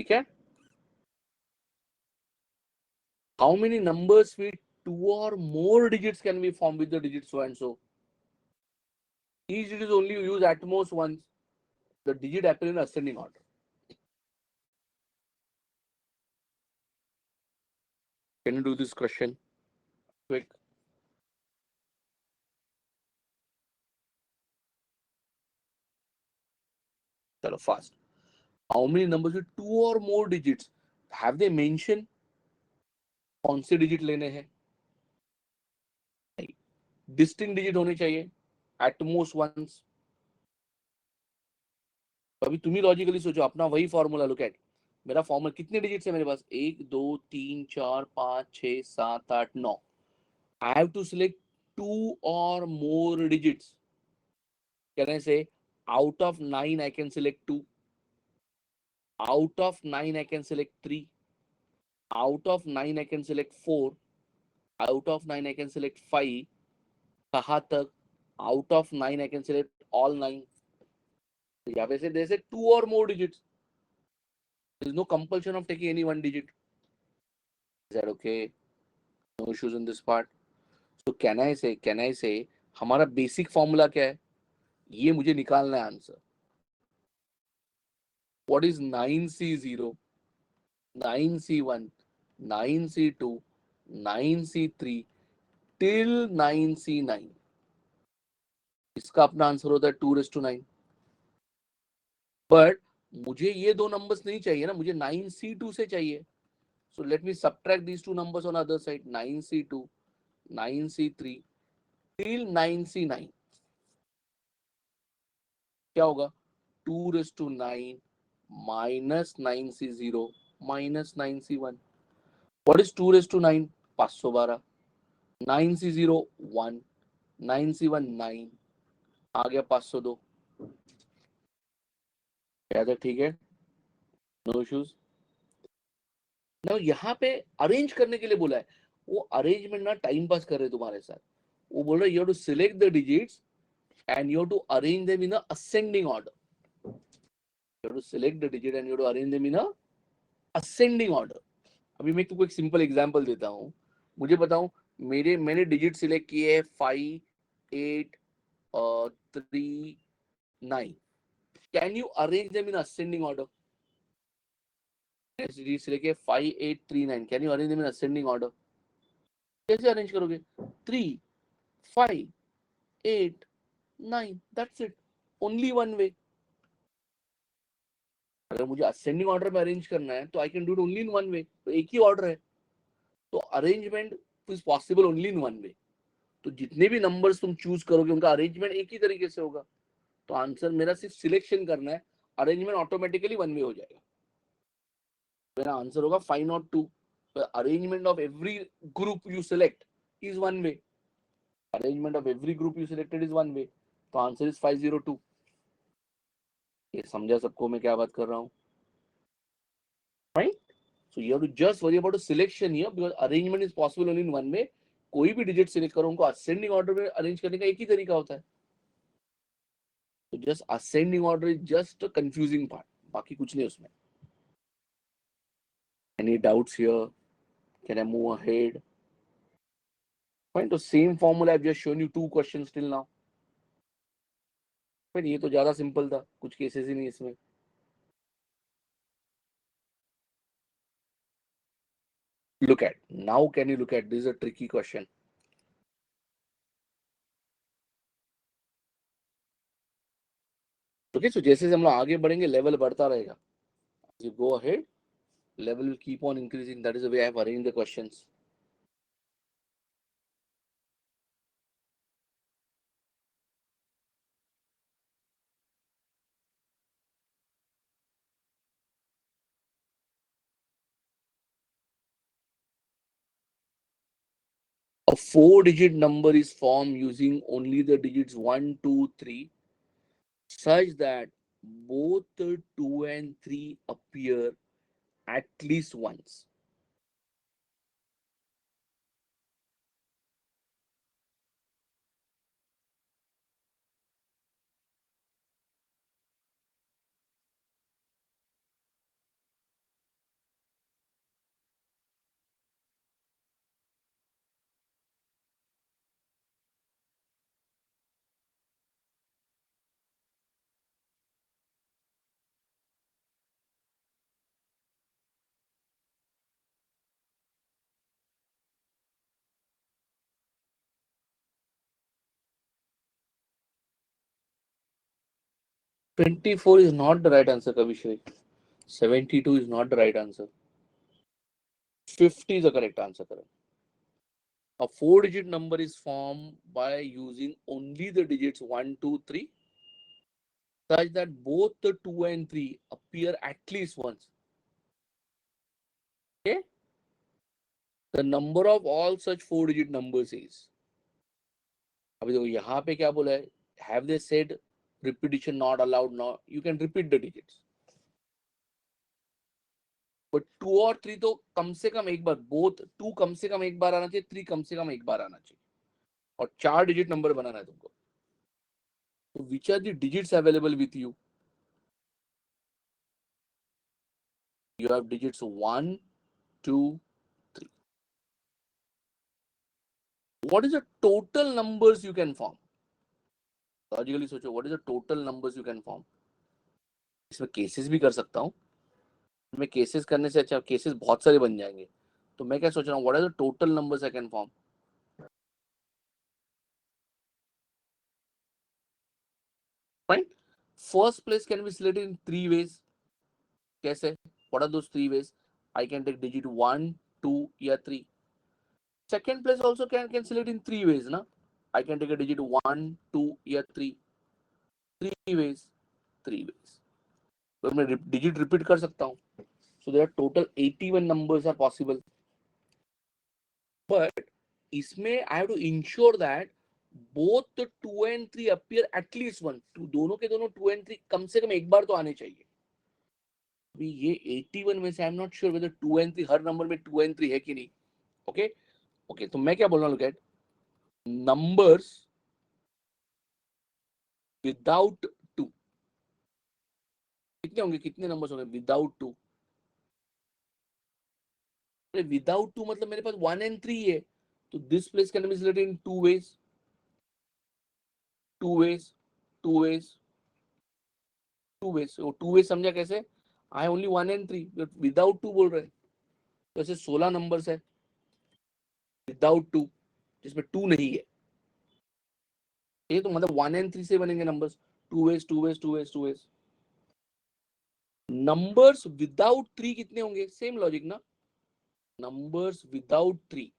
ठीक है. How many numbers with 2 or more digits can be formed with the digit so and so? Each digit is only used at most once. The digit appear in ascending order. Can you do this question? Quick. Chalo, fast. How many numbers with 2 or more digits? Have they mentioned कौन से digit लेने हैं? Distinct digit होने चाहिए. At most once. अभी तुम ही logically सोचो, अपना वही फॉर्मूला. लुक एट मेरा फॉर्मूला. कितने डिजिट्स है मेरे पास? 1 2 3 4 5 6 7 8 9. I have to select 2 or more digits. Can I say out of 9 I can select 2, out of 9 I can select 3, out of 9 I can select 4, out of 9 I can select 5. कहाँ तक? Out of 9 I can select all 9. यहाँ पे से there is 2 or more digits. There is no compulsion of taking any one digit. Is that okay? No issues in this part. So can I say हमारा basic formula क्या है? ये मुझे निकालना है answer. What is 9C0, 9C1, 9C2, 9C3 till 9C9? इसका अपना answer होता है 2:9. बट मुझे ये दो नंबर्स नहीं चाहिए ना, मुझे 9C2 से चाहिए. So let me subtract these two numbers on other side. 9C2, 9C3 till 9C9. क्या होगा? 2:9 minus 9C0 minus 9C1. What is 2:9? 512. 9C0 1, 9C1 9, आ गया 502. क्या था? ठीक है, नो इश्यूज. ना यहाँ पे अरेंज करने के लिए बोला है. वो अरेंजमेंट ना टाइम पास कर रहे तुम्हारे साथ. वो बोल रहे you have to select the digits and you have to arrange them in a ascending order. You have to select the digit and you have to arrange them in a ascending order. अभी मैं तुमको एक simple example देता हूँ. मुझे बताओ, मैंने digit select किए है 5 8 3 9. Can you arrange them in ascending order? Digit select किए 5 8 3 9. Can you arrange them in ascending order? कैसे अरेंज करोगे? 3 5 8 9. That's it. ओनली वन वे. अगर मुझे असेंडिंग ऑर्डर में अरेंज करना है तो I can do it only in one वे. तो एक ही ऑर्डर है, तो arrangement is possible only in one वे. तो जितने भी नंबर्स तुम चूज करोगे उनका अरेंजमेंट एक ही तरीके से होगा. तो आंसर मेरा सिर्फ सिलेक्शन करना है, अरेंजमेंट ऑटोमेटिकली वन वे हो जाएगा. मेरा आंसर होगा 502. Arrangement of every group you select is one way. Arrangement of every group you selected is one way. तो आंसर इज 502. ये समझा सबको मैं क्या बात कर रहा हूँ? Right. So you have to just worry about the selection here because arrangement is possible only in one way. कोई भी डिजिट सिलेक्ट करो, उनको असेंडिंग ऑर्डर में अरेंज करने का एक ही तरीका होता है. तो just ascending order is just confusing part, बाकी कुछ नहीं उसमें. Any doubts here? Can I move ahead? Fine. तो same formula I have just shown you 2 questions till now. फिर ये तो ज्यादा सिंपल था, कुछ केसेस ही नहीं इसमें. Look at now. Can you look at this? Is a tricky question. Okay, so जैसे हम लोग आगे बढ़ेंगे लेवल बढ़ता रहेगा. As you go ahead, level will keep on increasing. That is the way I have arranged the questions. A 4-digit number is formed using only the digits 1, 2, 3, such that both 2 and 3 appear at least once. 24 is not the right answer, Kavishri. 72 is not the right answer. 50 is the correct answer. Correct. A 4-digit number is formed by using only the digits 1, 2, 3, such that both the 2 and 3 appear at least once. Okay? The number of all such 4-digit numbers is. अभी देखो यहाँ पे क्या बोला है? Have they said repetition not allowed? No, you can repeat the digits. But 2 और 3 तो कम से कम एक बार, both 2 कम से कम एक बार आना चाहिए, 3 कम से कम एक बार आना चाहिए, और 4 डिजिट नंबर बनाना है तुमको. So which are the digits available with you? You have digits 1, 2, 3. What is the total numbers you can form? Logically सोचो, what is the total numbers you can form. इसमें केसेस भी कर सकता हूँ. मैं cases करने से अच्छा केसेस बहुत सारे बन जाएंगे. तो मैं क्या सोच रहा हूँ, what are the total numbers I can form. Fine. First place can be selected in 3 ways. कैसे? What are those 3 ways? I can take digit 1, 2 या 3. Second place also can select in 3 ways ना. I can take a digit 1, 2 या 3. 3 veg. 3 veg. तो मैं digit repeat कर सकता हूँ. So there are total 81 numbers are possible. But इसमें I have to ensure that both the 2 and 3 appear at least once. तो दोनों के दोनों 2 and 3 कम से कम एक बार तो आने चाहिए. अभी ये 81 में से I am not sure whether 2 and 3 her number में 2 and 3 है कि नहीं. ओके ओके, तो मैं क्या बोल रहा हूँ, लुक एट नंबर्स विदाउट 2. कितने होंगे, कितने नंबर्स होंगे विदाउट 2? विदाउट 2 मतलब मेरे पास 1 and 3 है. तो this place can be selected in 2 ways. 2 ways. 2 ways. 2 ways. So 2 ways समझा कैसे? आई ओनली 1 and 3 विदाउट 2 बोल रहे हैं. तो ऐसे 16 नंबर्स है विदाउट 2 जिसमें 2 नहीं है. ये तो मतलब 1 and 3 से बनेंगे numbers. 2 ways, 2 ways, 2 ways, 2 ways. Numbers without 3 कितने होंगे? सेम लॉजिक ना. Numbers without 3.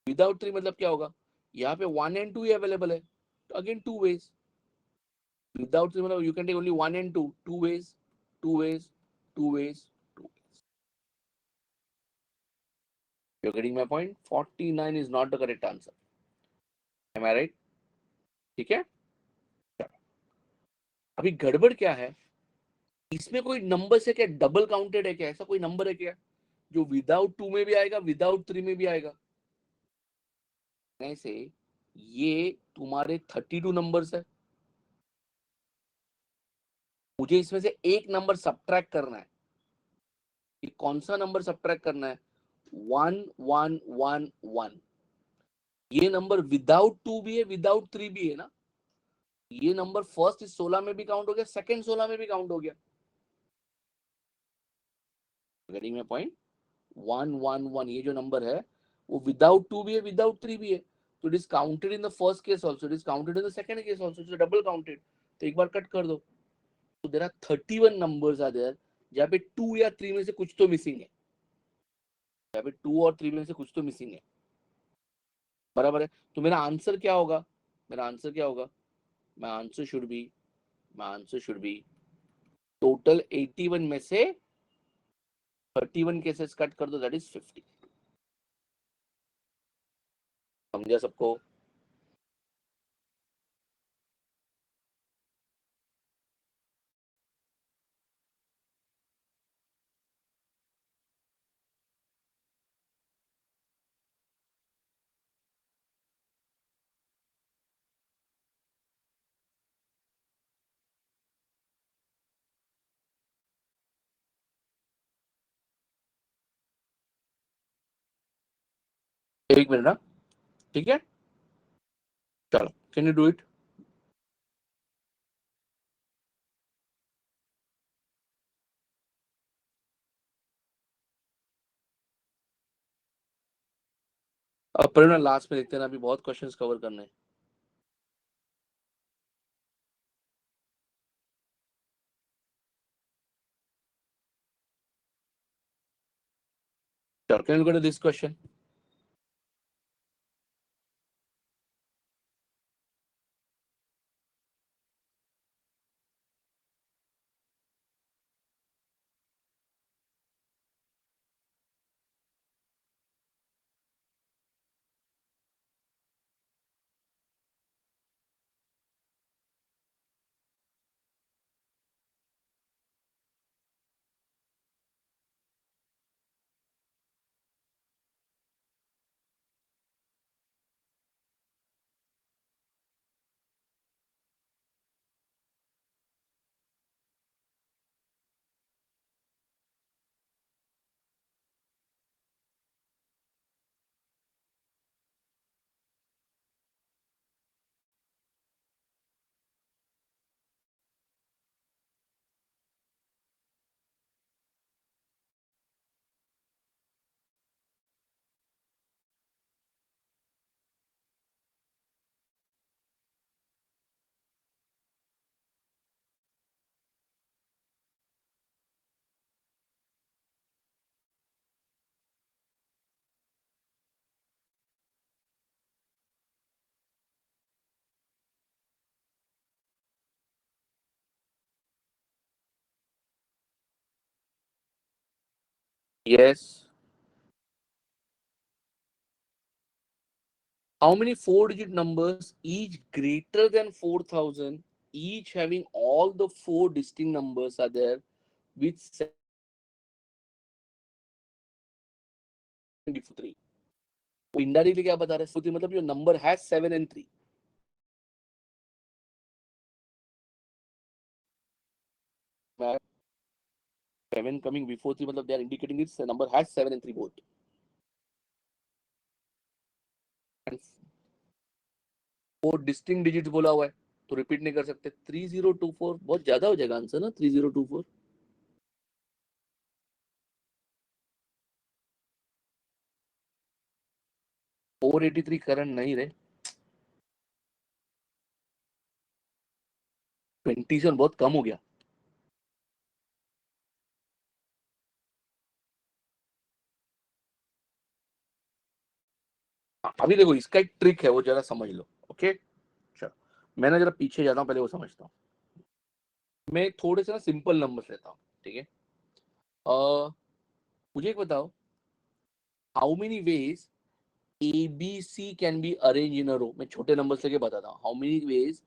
विदाउट 3 मतलब क्या होगा? यहाँ पे 1 and 2 ही अवेलेबल है. तो अगेन 2 ways. विदाउट 3 मतलब you can take only 1 and 2. 2 ways, 2 ways, 2 ways, 2 ways. You're getting my point? 49 is not the correct answer. Am I right? ठीक है. अभी गड़बड़ क्या है, इसमें कोई नंबर से क्या डबल काउंटेड है क्या? ऐसा कोई नंबर है क्या जो विदाउट 2 में भी आएगा, विदाउट 3 में भी आएगा? ऐसे ये तुम्हारे 32 नंबर्स है. मुझे इसमें से एक नंबर सब्ट्रैक्ट करना है. ये कौन सा नंबर सब्ट्रैक्ट करना है? 1 1 1 1. ये नंबर विदाउट 2 भी है, विदाउट 3 भी है ना. ये नंबर फर्स्ट इस 16 में भी काउंट हो गया, सेकंड 16 में भी काउंट हो गया. Getting my point? 1 1 1 ये जो नंबर है वो विदाउट 2 भी है, विदाउट 3 भी है. तो it is counted in the first case also, it is counted in the second case also. It's double counted. तो एक बार कट कर दो. तो there are 31 numbers are there जहाँ पे 2 या 3 में से कुछ तो मिसिंग है. यहाँ पे 2 और 3 में से कुछ तो मिसिंग है. बराबर है. तो मेरा आंसर क्या होगा? मेरा आंसर क्या होगा? My answer should be total 81 में से 31 केसेस कट कर दो, दैट इज 50. समझा सबको? एक मिनट ना. ठीक है, चलो, कैन यू डू इट? अब पर ना लास्ट में देखते हैं ना, अभी बहुत क्वेश्चंस कवर करने हैं. Sure. Can you look at this question? Yes. How many four-digit numbers, each greater than 4,000, each having all the four distinct numbers are there with 7 before 3? वो इनडायरेक्टली क्या बता रहे हैं? मतलब your number has 7 and 3. 7 coming before 3 मतलब they are indicating this number has 7 and 3 both. And 4 distinct digits बोला हुआ है तो रिपीट नहीं कर सकते. 3024 बहुत ज्यादा हो जाएगा आंसर ना. 3024. 483 करंट नहीं रहे. 27 बहुत कम हो गया. अभी देखो इसका एक ट्रिक है वो जरा समझ लो. ओके चलो मैं ना जरा पीछे जाता हूँ पहले वो समझता हूँ. मैं थोड़े से ना सिंपल नंबर्स लेता हूँ. ठीक है. मुझे एक बताओ how many veg ABC can be arranged in a row. मैं छोटे नंबर्स लेके बताता हूँ. How many ways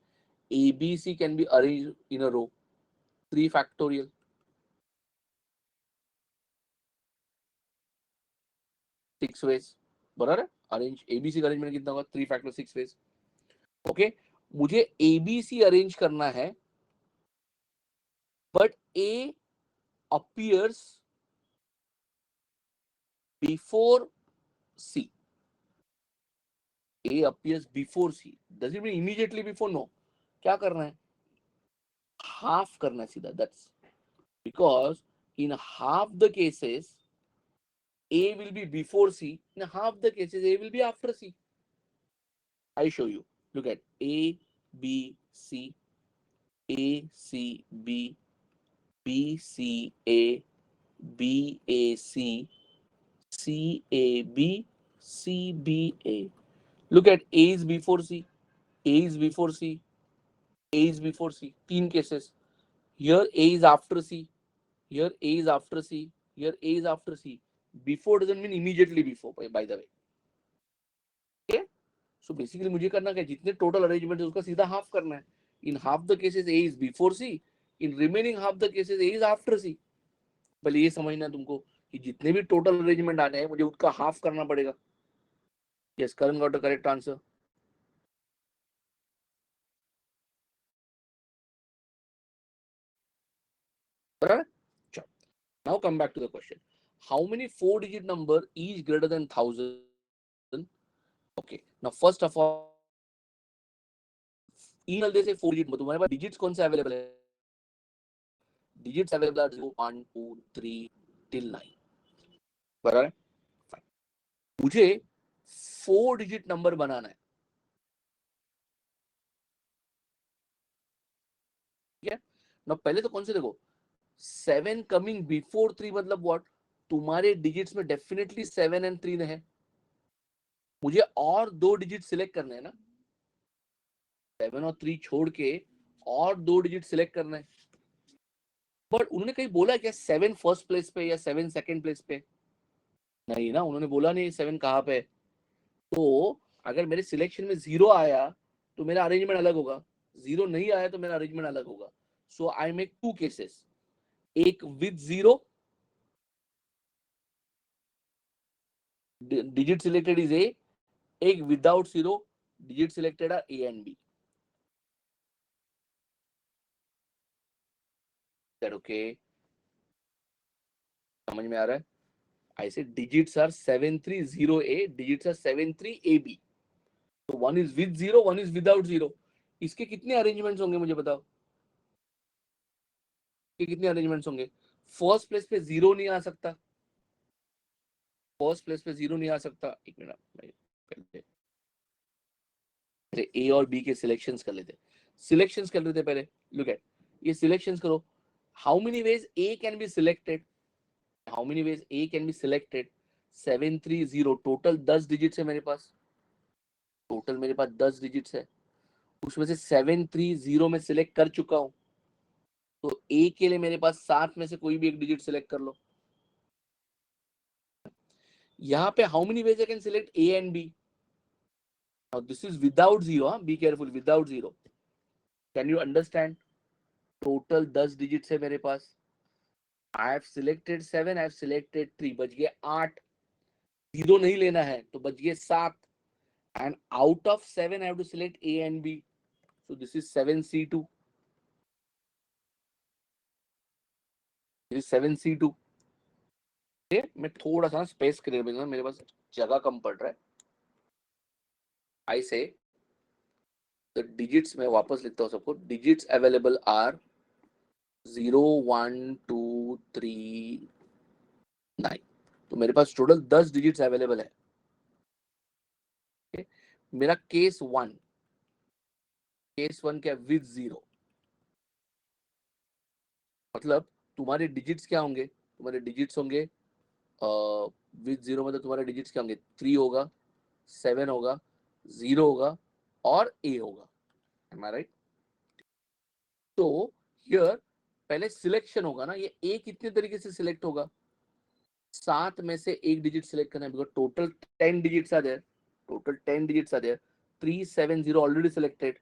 ABC can be arranged in a row? 3 factorial. 6 ways. बराबर है. अरेंज ABC का अरेंजमेंट कितना होगा? 3 factorial 6 ways. ओके. मुझे ABC अरेंज करना है but A appears before C. A appears before C. Does it mean immediately before? No. क्या करना है? हाफ करना है सीधा. That's because in half the cases A will be before C. In half the cases, A will be after C. I show you. Look at A, B, C, A, C, B, B, C, A, B, A, C, C, A, B, C, B, A. Look at A is before C, A is before C, A is before C. 3 cases. Here A is after C, here A is after C, here A is after C. Before doesn't mean immediately before, by the way. Okay? So basically मुझे करना क्या, जितने total arrangement है उसका सीधा half करना है. In half the cases A is before C, in remaining half the cases A is after C. पहले ये समझना है तुमको कि जितने भी टोटल अरेंजमेंट आने हैं मुझे उसका हाफ करना पड़ेगा. Yes, Karan got the correct answer. बराबर. चलो now come back to the question. How many four digit number is greater than 1000? Okay now first of all ईमेल से 4 डिजिट, तुम्हारे पास डिजिट्स कौन से अवेलेबल है? Digits available are 0 1 2 3 till 9. बराबर. मुझे 4 डिजिट नंबर बनाना है. ठीक है ना. पहले तो कौन से देखो 7 कमिंग बिफोर 3 मतलब व्हाट? तुम्हारे डिजिट्स में डेफिनेटली 7 एंड 3 है, मुझे और 2 डिजिट सिलेक्ट करने हैं ना, 7 और 3 छोड़ के और 2 डिजिट सिलेक्ट करना है। बट उन्होंने कहीं बोला क्या 7 फर्स्ट प्लेस पे या 7 सेकंड प्लेस पे? नहीं ना, उन्होंने बोला नहीं 7 कहाँ पे। तो अगर मेरे सिलेक्शन में 0 आया तो मेरा अरेंजमेंट अलग होगा, 0 नहीं आया तो मेरा अरेंजमेंट अलग होगा। सो आई मेक 2 केसेस, एक with 0, digit selected is A, एक without 0, digit selected are A and B. That okay? समझ में आ रहा है? I said digits are 730A, digits are 73AB. So one is with 0, one is without 0. इसके कितने arrangements होंगे मुझे बताओ? इसके कितने अरेंजमेंट्स होंगे? फर्स्ट प्लेस पे 0 नहीं आ सकता, फर्स्ट प्लेस पे 0 नहीं आ सकता। एक मिनट, ए और बी के सिलेक्शंस कर लेते, सिलेक्शंस कर लेते पहले। लुक एट, ये सिलेक्शंस करो। How many veg A can be selected? How many veg A can be selected? 730, total 10 digits है मेरे पास, टोटल मेरे पास 10 डिजिट्स है, उसमें से 730 में सिलेक्ट कर चुका हूं, तो ए के लिए मेरे पास 7 में से कोई भी एक डिजिट सिलेक्ट कर लो। यहाँ पे how many ways I can select a and b? Now this is without 0, huh? Be careful, without 0. Can you understand? Total 10 digits है मेरे पास। I have selected 7, I have selected 3, बच गए 8, 0 नहीं लेना है तो बच गए 7, and out of 7 I have to select A and B. So this is 7C2. This is 7C2. मैं थोड़ा सा स्पेस क्लियर करूंगा, मेरे पास जगह कम पड़ रहा है। I say the digits में वापस लिखता हूँ सबको, digits available are 0, 1, 2, 3, 9। तो मेरे पास टोटल 10 डिजिट्स अवेलेबल है। okay? मेरा केस 1, केस 1 क्या? विद 0, मतलब तुम्हारे डिजिट्स क्या होंगे? तुम्हारे डिजिट्स होंगे विद 0, मतलब तुम्हारे डिजिट्स क्या होंगे? 3 होगा, 7 होगा, 0 होगा और A होगा। M I right? तो हियर पहले सिलेक्शन होगा ना, ये A कितने तरीके से सिलेक्ट होगा? 7 में से एक डिजिट सिलेक्ट करना है, because total 10 digits are there, total 10 digits are there, 3, 7, 0 already selected.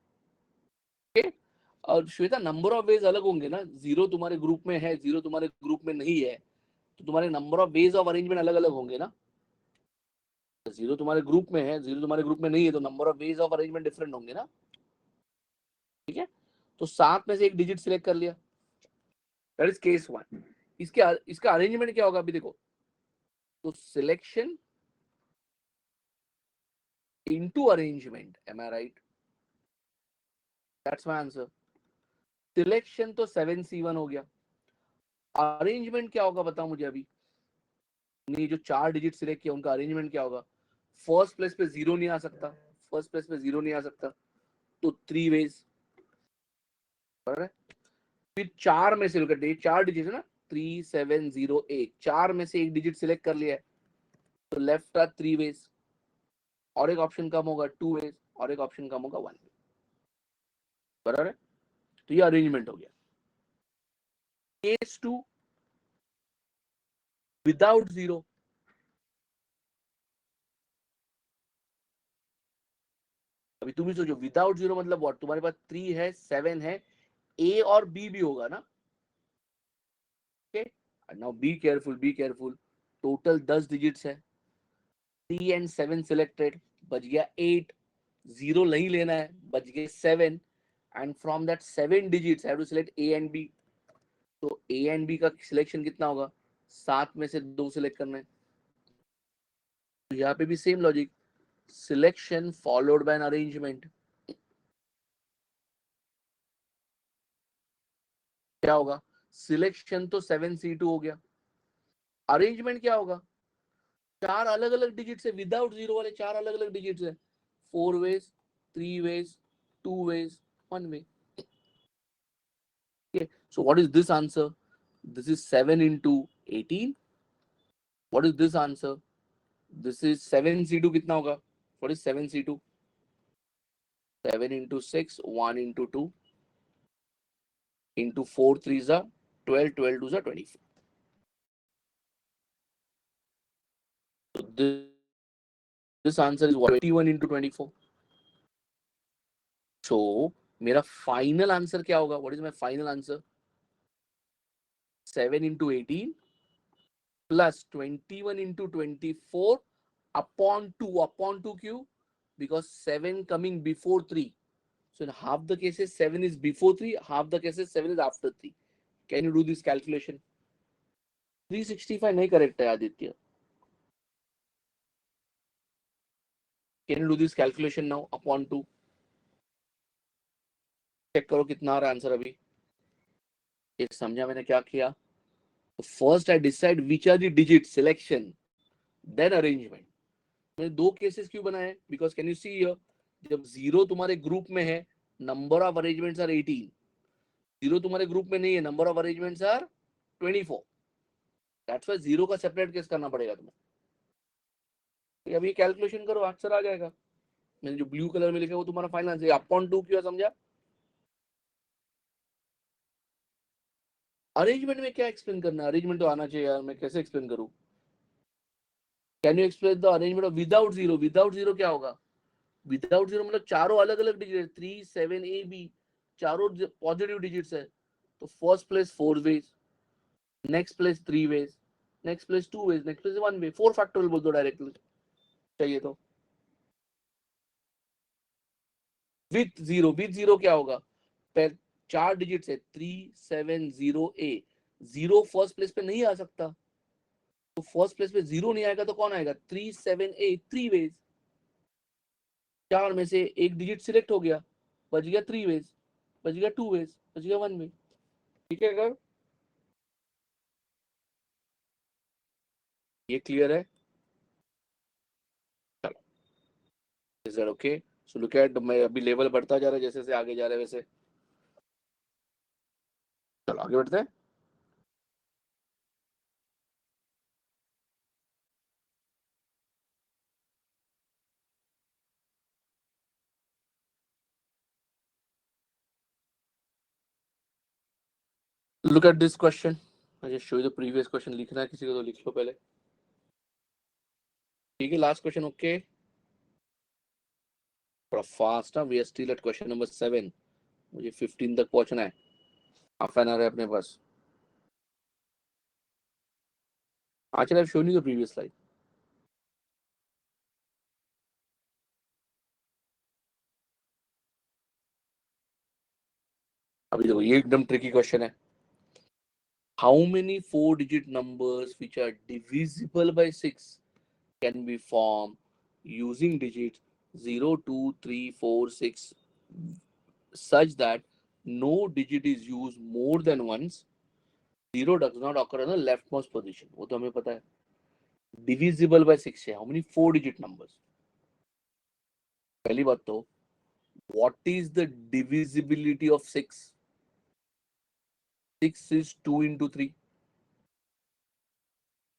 और श्वेता नंबर ऑफ वेज अलग होंगे ना, 0 तुम्हारे ग्रुप में है, 0 तुम्हारे ग्रुप में नहीं है, तो तुम्हारे number of ways of arrangement अलग अलग होंगे ना। 0 तुम्हारे ग्रुप में है, 0 तुम्हारे ग्रुप में नहीं है, तो number of ways of arrangement different होंगे ना। ठीक है, तो 7 में से एक डिजिट सिलेक्ट कर लिया, दैट इज केस 1। इसका अरेंजमेंट क्या होगा अभी देखो, तो selection into arrangement, am I right? That's my answer. Selection तो 7C1 हो गया, अरेंजमेंट क्या होगा बताओ मुझे अभी। नहीं, जो 4 डिजिट सिलेक्ट किया उनका अरेंजमेंट क्या होगा? फर्स्ट प्लेस पे 0 नहीं आ सकता, फर्स्ट प्लेस पे 0 नहीं आ सकता, तो 3 वेज। फिर 4 में से लुक एट, 4 डिजिट है ना, 3, 7, 0, 8, 4 में से एक डिजिट सिलेक्ट कर लिया है, तो लेफ्ट आर 3 वेज, और एक ऑप्शन कम होगा 2 वेज, और एक ऑप्शन कम होगा 1 वेज। बराबर है? तो ये अरेंजमेंट हो गया। Case 2, without 0। अभी तुम ही सोचो, विदाउट 0 मतलब व्हाट? तुम्हारे पास 3 है, 7 है, ए और बी भी होगा ना। Okay, now be careful, be careful. Total 10 digits है, 3 एंड 7 सिलेक्टेड, बच गया 8, 0 नहीं लेना है, बच गए 7, and from that 7 digits I have to select a and b. तो ए एंड बी का सिलेक्शन कितना होगा? 7 में से 2 सिलेक्ट करना है। तो यहाँ पे भी same logic, selection followed by an arrangement. क्या होगा? सिलेक्शन तो 7C2 हो गया, अरेंजमेंट क्या होगा? 4 अलग अलग डिजिट्स है, विदाउट 0 वाले 4 अलग अलग डिजिट्स है, 4 ways, 3 ways, 2 ways, 1 way. Okay, so what is this answer? This is 7 into 18, What is this answer? This is 7c2 कितना होगा? What is 7c2? 7 into 6, 1 into 2 into 4 3s are 12, 12 2s are 24. So this answer is 21 into 24. So मेरा final answer क्या होगा? What is my final answer? 7 into 18 plus 21 into 24 upon 2. Upon 2 क्यों? Because 7 coming before 3. So in half the cases 7 is before 3, half the cases 7 is after 3. Can you do this calculation? 365 नहीं correct है Aditya. Can you do this calculation now? Upon 2. Check करो कितना आ रहा है answer अभी. एक समझा मैंने क्या किया? First I decide which are the digits, selection, then arrangement. मैंने दो केसेस क्यों बनाए? Because can you see here, जब 0 तुम्हारे ग्रुप में है, नंबर ऑफ अरेंजमेंट्स आर 18. 0 तुम्हारे ग्रुप में नहीं है, number of arrangements are 24. That's why 0 का सेपरेट केस करना पड़ेगा तुम्हें. अभी कैलकुलेशन करो, आंसर आ जाएगा. मैंने जो ब्लू कलर में लिखा वो तुम्हारा फाइनल आंसर. अपॉन 2 क्यों? समझा? अरेंजमेंट में क्या एक्सप्लेन करना है? अरेंजमेंट तो आना चाहिए यार, मैं कैसे एक्सप्लेन करूं? Can you explain the arrangement of without 0? Without 0 क्या होगा? विदाउट 0 मतलब चारों अलग अलग डिजिट, 3 7 ए बी, चारों पॉजिटिव डिजिट्स है. तो first place 4 ways, next place 3 ways, next place 2 ways, next place 1 way. 4 factorial बोल दो डायरेक्टली चाहिए तो. विथ 0, विथ 0 क्या होगा? चार डिजिट्स है, 370 ए. 0 फर्स्ट प्लेस पे नहीं आ सकता, तो फर्स्ट प्लेस पे 0 नहीं आएगा तो कौन आएगा? 37 ए. 3 वेज, चार में से एक डिजिट सिलेक्ट हो गया, बच गया 3 वेज, बच गया 2 वेज, बच गया 1 वे. ठीक है? अगर ये क्लियर है? चलो, is that okay? So look at, मैं अभी लेवल बढ़ता जा रहा है जैसे जैसे आगे जा रहा है वैसे. चलो आगे बढ़ते हैं. Look at this question. मुझे show you the previous question. लिखना है किसी को तो लिख लो पहले. ठीक है, लास्ट क्वेश्चन. ओके, थोड़ा फास्ट है. We are still at question number 7. मुझे 15 तक पहुंचना है. हाफ एन आवर है अपने पास. Actually, I've shown you the previous slide. अभी देखो, ये एकदम ट्रिकी क्वेश्चन है. How many 4-digit numbers which are divisible by 6 can be formed using digits 0, 2, 3, 4, 6 such that no digit is used more than once? 0 does not occur in the leftmost position. वो तो हमें पता है. Divisible by 6 है. How many 4-digit numbers? पहली बात तो, what is the divisibility of 6? 6 is 2 into 3.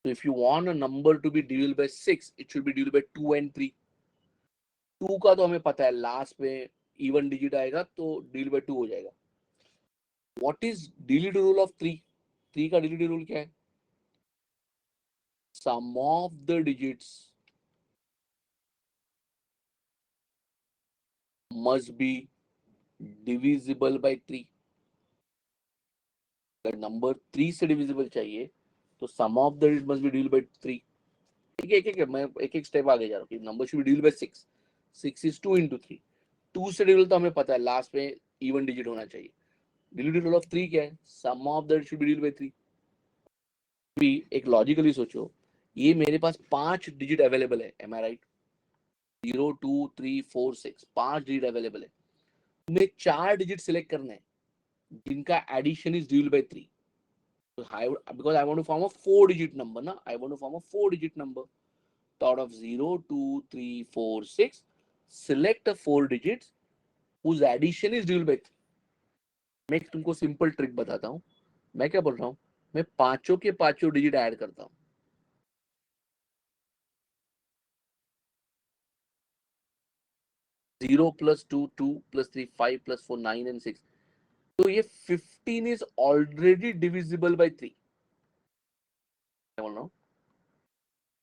So if you want a number to be divisible by 6, it should be divisible by 2 and 3. 2 का तो हमें पता है, लास्ट में इवन डिजिट आएगा तो डिविजिबल बाय 2 हो जाएगा. What is delete rule of 3? 3 का डिलीट रूल क्या है? Sum of the digits must be divisible by 3. अगर नंबर 3 से डिविजिबल चाहिए तो sum of the digit must be divisible by 3. ठीक है, एक मैं एक स्टेप आगे जा रहा हूँ. Number should be divisible bye 6. 6 is 2 into 3. 2 से डिविजिबल तो हमें पता है, लास्ट में इवन डिजिट होना चाहिए. डिलीट रूल ऑफ 3 क्या है? Sum of that should be divisible by 3. भी एक लॉजिकली सोचो, ये मेरे पास 5 डिजिट अवेलेबल है. Am I right? 0, 2, 3, 4, 6, 5 digit available है. तुम्हें 4 डिजिट सिलेक्ट करना है जिनका addition is divisible by 3. because I want to form a 4-digit number, na? I want to form a 4-digit number. So out of 0, 2, 3, 4, 6, select a 4 digits whose addition is divisible by 3. मैं तुमको simple trick बताता हूँ. मैं क्या बोल रहा हूँ, मैं पांचों के पांचों डिजिट ऐड करता हूँ. 0 प्लस 2 2 प्लस 3 5 प्लस 4 9 एंड 6, तो ये 15 इज ऑलरेडी डिविजिबल बाय 3। क्या बोल रहा हूँ?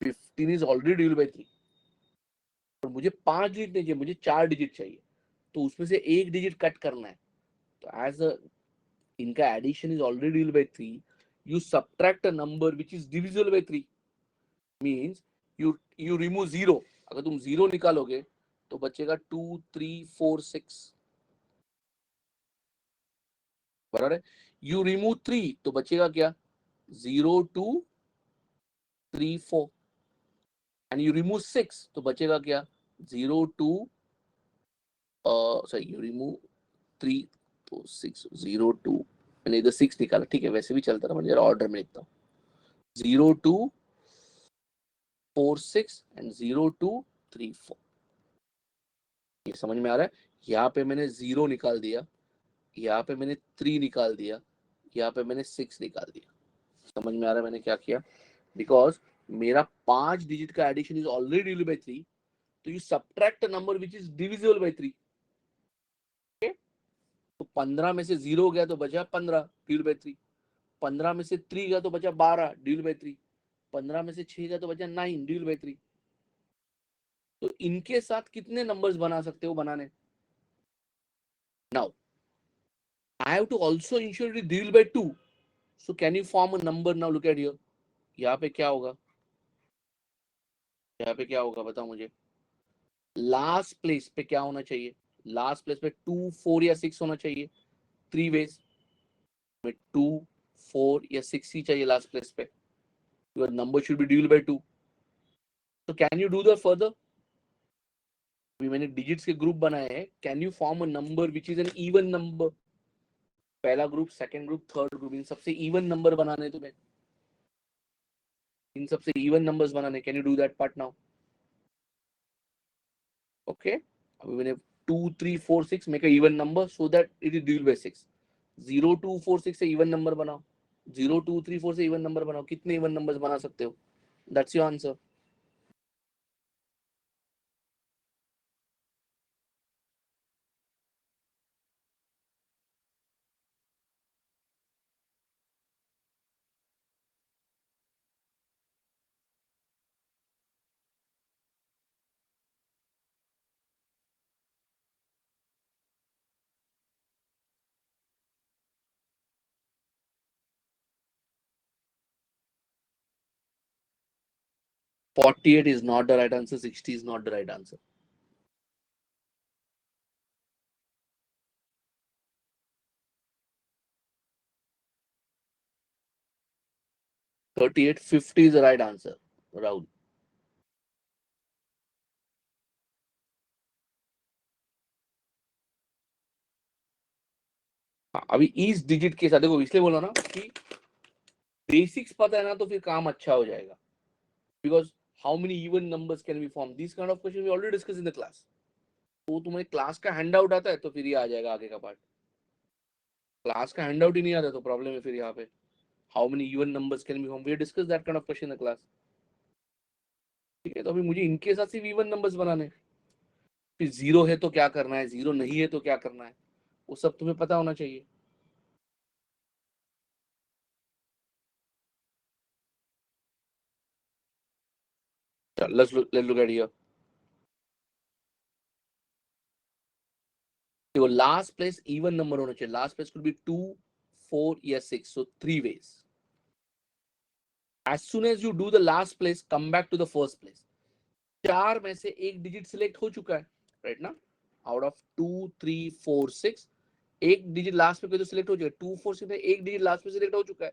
15 इज ऑलरेडी डिविजिबल बाय 3, और मुझे 5 डिजिट नहीं चाहिए, मुझे 4 डिजिट चाहिए, तो उसमें से एक डिजिट कट करना है। तो एज अ इनका addition is already divisible by 3, you subtract a number which is divisible by 3, means you remove 0। अगर तुम 0 निकालोगे तो बचेगा 2 3 4 6, बराबर है। यू रिमूव 3 तो बचेगा क्या? 0 2 3 4, एंड यू रिमूव 6 तो बचेगा क्या? 0 2 सॉरी, यू रिमूव 3 तो 6 0 2, मैंने इधर 6 निकाला, ठीक है, वैसे भी चलता रहा, मैं ऑर्डर में लिखता हूँ। 0 2 4 6 एंड 0 2 3 4। ये समझ में आ रहा है? यहाँ पे मैंने 0 निकाल दिया, यहाँ पे मैंने 3 निकाल दिया, यहाँ पे मैंने 6 निकाल दिया। समझ में आ रहा है मैंने क्या किया? बिकॉज मेरा 5 डिजिट का addition is already divisible by 3, तो you subtract a number which is divisible by 3। तो 15 में से 0 गया तो बचा 15 डिविजिबल बाय 3, 15 में से 3 गया तो बचा 12 डिविजिबल बाय 3, 15 में से 6 गया तो बचा 9 डिविजिबल बाय 3। तो इनके साथ कितने नंबर्स बना सकते हो बनाने? Now I have to also ensure it is divisible by 2. So can you form a number now? Look at here. यहाँ पे क्या होगा? यहाँ पे क्या होगा बताओ मुझे? लास्ट प्लेस पे क्या होना चाहिए? लास्ट प्लेस पे 2 4 या 6 होना चाहिए। 3 वेज में 2 4 या 6 ही चाहिए लास्ट प्लेस पे। Your number should be divisible by 2। तो can you do the further? अभी मैंने डिजिट्स के ग्रुप बनाए हैं। Can you form a number which is an even number? पहला group, second group, third group, इन सबसे इवन नंबर बनाने तुम्हें, इन सबसे इवन नंबर्स बनाने। Can you do that part now? Okay, अभी मैंने 2 3 4 6 make a even number so that it is divisible bye 6। 0 2 4 6 से इवन नंबर बनाओ, 0 2 3 4 से इवन नंबर बनाओ। कितने इवन नंबर्स बना सकते हो? That's your answer. Forty-eight is not the right answer. 60 is not the right answer. Thirty-eight, 50 is the right answer. Rahul. हाँ, अभी इस डिजिट के साथ देखो, इसलिए बोला ना कि बेसिक्स पता है ना तो फिर काम अच्छा हो जाएगा। Because how many even numbers can be form, this kind of question we already discuss in the class. तो तुम्हें क्लास का हैंड आउट आता है तो फिर ये आ जाएगा आगे का पार्ट। क्लास का हैंड आउट ही नहीं आता तो प्रॉब्लम है फिर यहाँ पे। How many even numbers can be form, we discuss that kind of question in the class. ठीक है, तो अभी मुझे इनके साथ सिर्फ इवन नंबर्स बनाने हैं। फिर जीरो है तो क्या करना है, जीरो नहीं है तो क्या करना है, वो सब तुम्हें पता होना चाहिए। let's look at here। देखो लास्ट प्लेस इवन नंबर होना चाहिए। लास्ट प्लेस कुड बी 2 4 या 6, सो 3 veg. as soon as you do the last place, come back to the first place। चार में से एक डिजिट सिलेक्ट हो चुका है, राइट ना? आउट ऑफ 2 3 4 6 एक डिजिट लास्ट में कोई तो सिलेक्ट हो चुका है। 2 4 6 में एक डिजिट लास्ट में सिलेक्ट हो चुका है।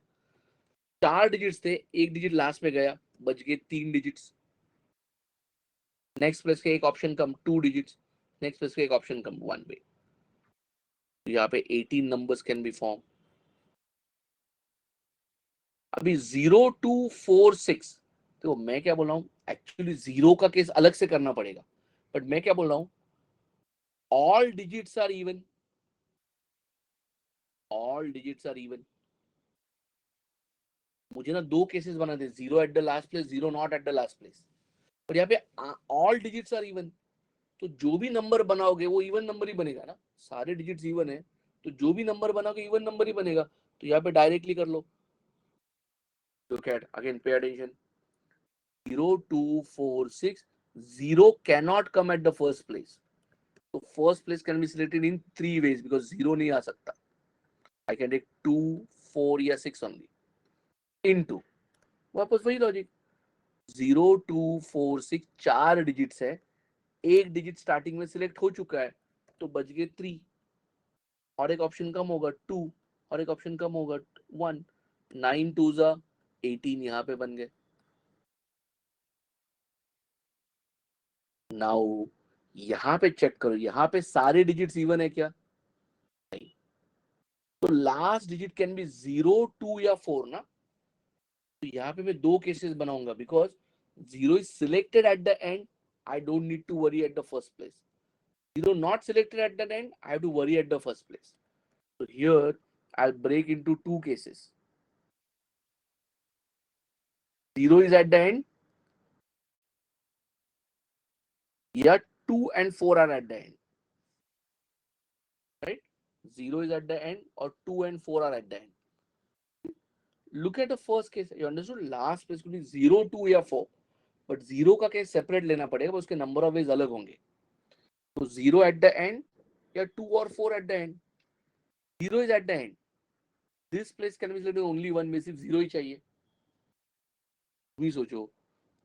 चार डिजिट्स थे, एक डिजिट लास्ट में गया, बच गए 3 डिजिट्स। नेक्स्ट प्लेस का एक ऑप्शन कम, 2 डिजिट्स। नेक्स्ट प्लेस का एक ऑप्शन कम, 1 वे। तो यहाँ पे 18 नंबर्स कैन बी फॉर्म। अभी 0 2 4 6, तो मैं क्या बोल रहा हूँ, एक्चुअली जीरो का केस अलग से करना पड़ेगा, बट मैं क्या बोल रहा हूँ, all digits are even. All digits are even. मुझे ना दो केसेस बना दे, zero at the last place, zero not at the last place. और यहाँ पे ऑल डिजिट्स आर इवन। तो जो भी नंबर बनाओगे वो इवन नंबर ही बनेगा ना, सारे डिजिट्स इवन है तो जो भी नंबर बनाओगे इवन नंबर ही बनेगा, तो यहाँ पे डायरेक्टली कर लो. Look at again, pay attention. 0, 2, 4, 6. 0 cannot come at the first place. So first place can be selected in three ways because 0 नहीं आ सकता. I can take 2, 4 या 6 only. Into. वापस वही लॉजिक. 0, 2, 4, 6 चार डिजिट्स है. एक डिजिट स्टार्टिंग में सिलेक्ट हो चुका है तो बच गए 3 और एक ऑप्शन कम होगा 2 और एक ऑप्शन कम होगा 1. 9 2 जा 18 यहाँ पे बन गए. नाउ यहाँ पे चेक करो, यहाँ पे सारे डिजिट्स इवन है क्या? नहीं. तो लास्ट डिजिट कैन बी 0, 2 या 4 ना. तो यहाँ पे मैं दो केसेस बनाऊंगा because 0 is selected at the end. I don't need to worry at the first place. 0 not selected at the end, I have to worry at the first place. So here I'll break into two cases. 0 is at the end, yeah, 2 and 4 are at the end. Right? 0 is at the end or 2 and 4 are at the end. Look at the first case. You understood? Last place could be 0, 2 या 4. But 0 का case separate लेना पड़ेगा, उसके number of ways अलग होंगे. तो 0 at the end या 2 और 4 at the end. 0 is at the end. This place can be selected only one में सिर्फ 0 ही चाहिए. तुम ही सोचो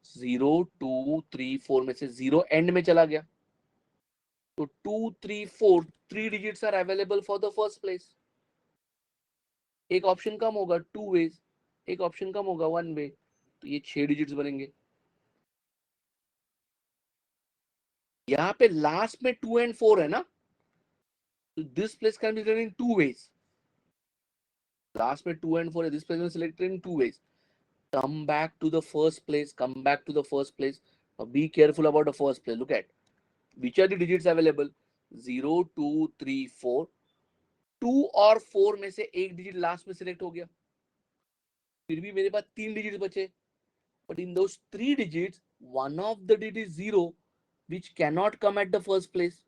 0, 2, 3, 4 में से 0 एंड में चला गया तो 2, 3, 4 3 digits are available for the first place. एक ऑप्शन कम होगा 2 वेज, एक ऑप्शन कम होगा 1 वे, तो ये 6 डिजिट्स बनेंगे. यहाँ पे लास्ट में 2 and 4 है ना, तो this place can be in 2 ways. Last में 2 and 4 है, दिस प्लेस में selected in 2 ways. Come back to the first place. Come back to the first place. Be careful about the first place. Look at which are the digits available. 0, 2, 3, 4. 2 और 4 में से एक digit last में select हो गया. फिर भी मेरे पास 3 डिजिट बचे. But in those 3 digits, one of the digit is 0, which cannot come at the first place.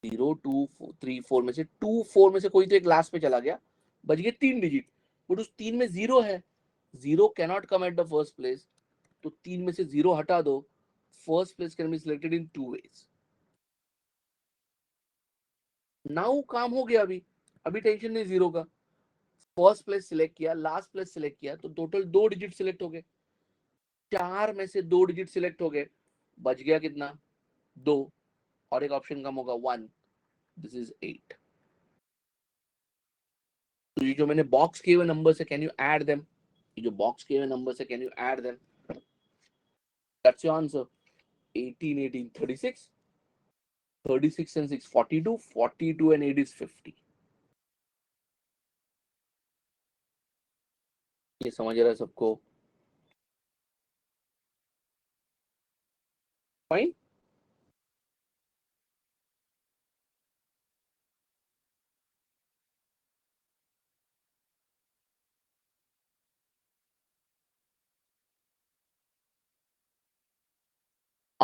0, 2, 3, 4 में से 2, 4 में से कोई तो एक लास्ट में चला गया. बच गए 3 डिजिट. बट उस 3 में 0 है. 0 cannot come at the first place. तो 3 में से 0 हटा दो. First place can be selected in 2 ways. Now काम हो गया. अभी टेंशन नहीं 0 का. फर्स्ट प्लेस सिलेक्ट किया, लास्ट प्लेस सिलेक्ट किया, तो टोटल 2 डिजिट सिलेक्ट हो गए. 4 में से 2 डिजिट सिलेक्ट हो गए. बच गया कितना? 2 और एक ऑप्शन कम होगा 1. This is 8. तो ये जो मैंने बॉक्स किए हुए नंबर से कैन यू ऐड देम. ये जो बॉक्स किए हुए नंबर से can you add them. That's your answer. 18 18 36, 36 and 6 42, 42 and 8 is 50. ये समझ रहा है सबको? Fine.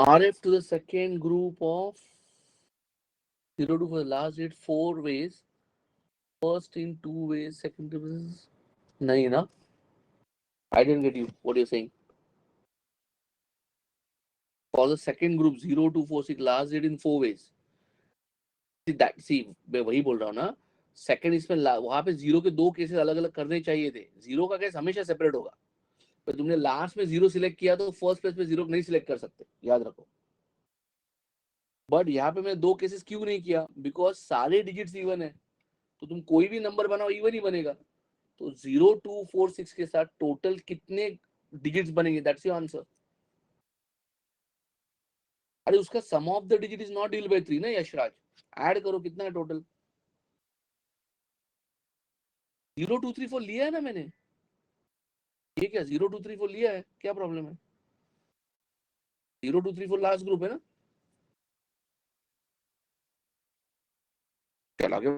RF to the second group of 0 to for the last digit 4 ways. First in 2 ways, second is nahi na. I didn't get you. What you're saying? For the second group 0 to 4 6 last digit in 4 ways. See मैं वही बोल रहा हूँ ना. Second इसमें वहां पे 0 के दो केसेस अलग अलग करने चाहिए थे. 0 का केस हमेशा सेपरेट होगा. पर तुमने लास्ट में 0 सिलेक्ट किया तो फर्स्ट प्लेस पे 0 नहीं सिलेक्ट कर सकते, याद रखो. बट यहाँ पे मैंने दो केसेस क्यों नहीं किया? बिकॉज सारे डिजिट्स इवन है. तो तुम कोई भी नंबर बनाओ इवन ही बनेगा. तो 0, 2, 4, 6 के साथ टोटल कितने डिजिट्स बनेंगे? That's your answer. अरे उसका sum of the digit is not divided by 3 ना यशराज. ऐड करो कितना है टोटल. 0, 2, 3, 4 लिया है ना मैंने. ये क्या 0, 2, 3, 4 लिया है? क्या प्रॉब्लम है? 0, 2, 3, 4 लास्ट ग्रुप है ना. चल आगे.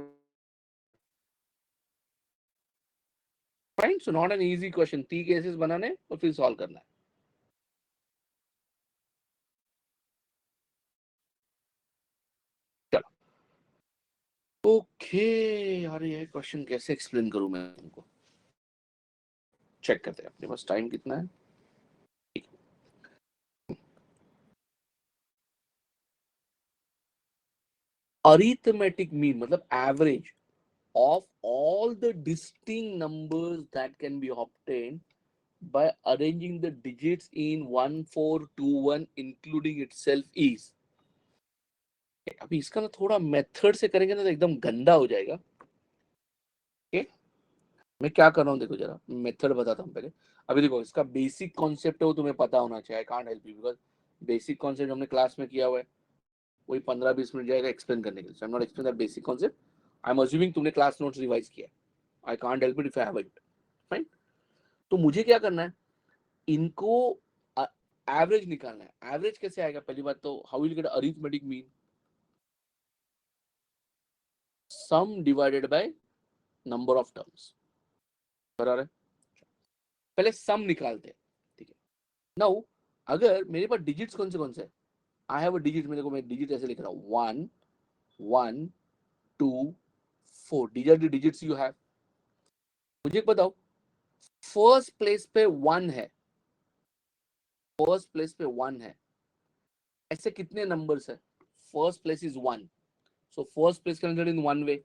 Fine. So not an easy question. 3 cases बनाने और फिर सॉल्व करना है. ओके यार, ये क्वेश्चन कैसे एक्सप्लेन करूं मैं तुमको? चेक करते हैं अपने पास टाइम कितना है। अरिथमेटिक मीन मतलब average of all the distinct numbers that can be obtained by arranging the digits in 1421 including itself is। अभी इसका ना थोड़ा मेथड से करेंगे ना तो एकदम गंदा हो जाएगा। ओके, मैं क्या कर रहा हूँ देखो, जरा मेथड बताता हूँ पहले। अभी देखो, इसका बेसिक कॉन्सेप्ट है वो तुम्हें पता होना चाहिए। I can't help you because basic concept हमने क्लास में किया हुआ है, वही 15-20 मिनट जाएगा एक्सप्लेन करने के लिए। I am not explain that basic concept. I am assuming तुमने क्लास नोट्स रिवाइज किया। I can't help it if I have it. Fine. तो मुझे क्या करना है, इनको एवरेज निकालना है। एवरेज कैसे आएगा? पहली बात तो how will get arithmetic mean? Some divided by number of terms. बराबर है? पहले सम निकालते हैं, ठीक है। नाउ अगर मेरे पास डिजिट्स कौन से आई हैव अ डिजिट, मेरे को मैं डिजिट ऐसे लिख रहा हूं, 1 1 2 4। These are the digits you have. मुझे बताओ, फर्स्ट प्लेस पे 1 है, फर्स्ट प्लेस पे 1 है, ऐसे कितने नंबर्स है? First place is 1, so first place can in one वे।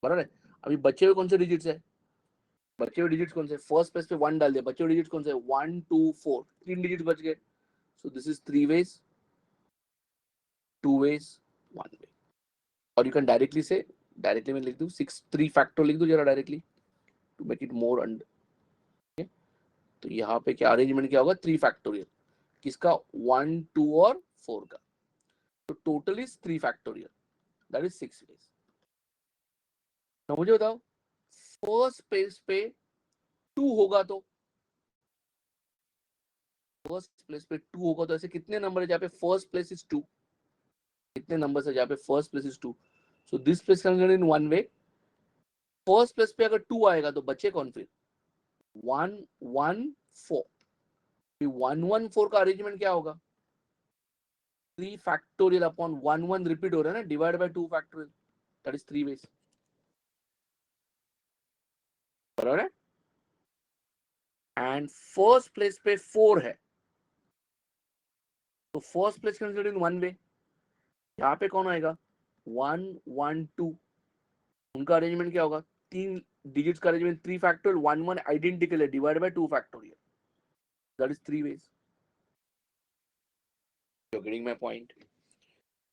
बराबर है? अभी बचे हुए कौन से डिजिट्स है? बचे हुए डिजिट्स कौन से? फर्स्ट प्लेस पे 1 डाल दिया, बचे हुए डिजिट्स कौन से? 1 2 4, 3 डिजिट बच गए। So this is 3 ways, 2 ways, 1 way. और यू कैन डायरेक्टली से, डायरेक्टली मैं लिख दूं 6 3 फैक्टर लिख दूं जरा directly to make it more under. तो यहाँ पे क्या अरेंजमेंट क्या होगा? 3 फैक्टोरियल। किसका? 1 2 और 4 का। तो total is 3 factorial, that is 6 ways. तो मुझे बताओ, फर्स्ट प्लेस पे 2 होगा तो, फर्स्ट प्लेस पे 2 होगा तो ऐसे कितने नंबर है जहाँ पे फर्स्ट प्लेस इज 2? कितने नंबर है जहाँ पे first place is 2? So this place can in one way. First place पे अगर 2 आएगा तो बचे कौन फिर? 1 1 4। 1 1 4 का अरेंजमेंट क्या होगा? 3 फैक्टोरियल अपॉन 1 1 रिपीट हो रहा है ना, divide by 2 factorial, that is 3 ways. बराबर है? एंड फर्स्ट प्लेस पे 4 है, तो first place can in one way. यहाँ पे कौन आएगा? 1 1 2। उनका अरेंजमेंट क्या होगा? 3 डिजिट्स का अरेंजमेंट 3 फैक्टोरियल 1 1 आइडेंटिकल है, divide by 2 factorial, that is 3 ways. You are getting my point?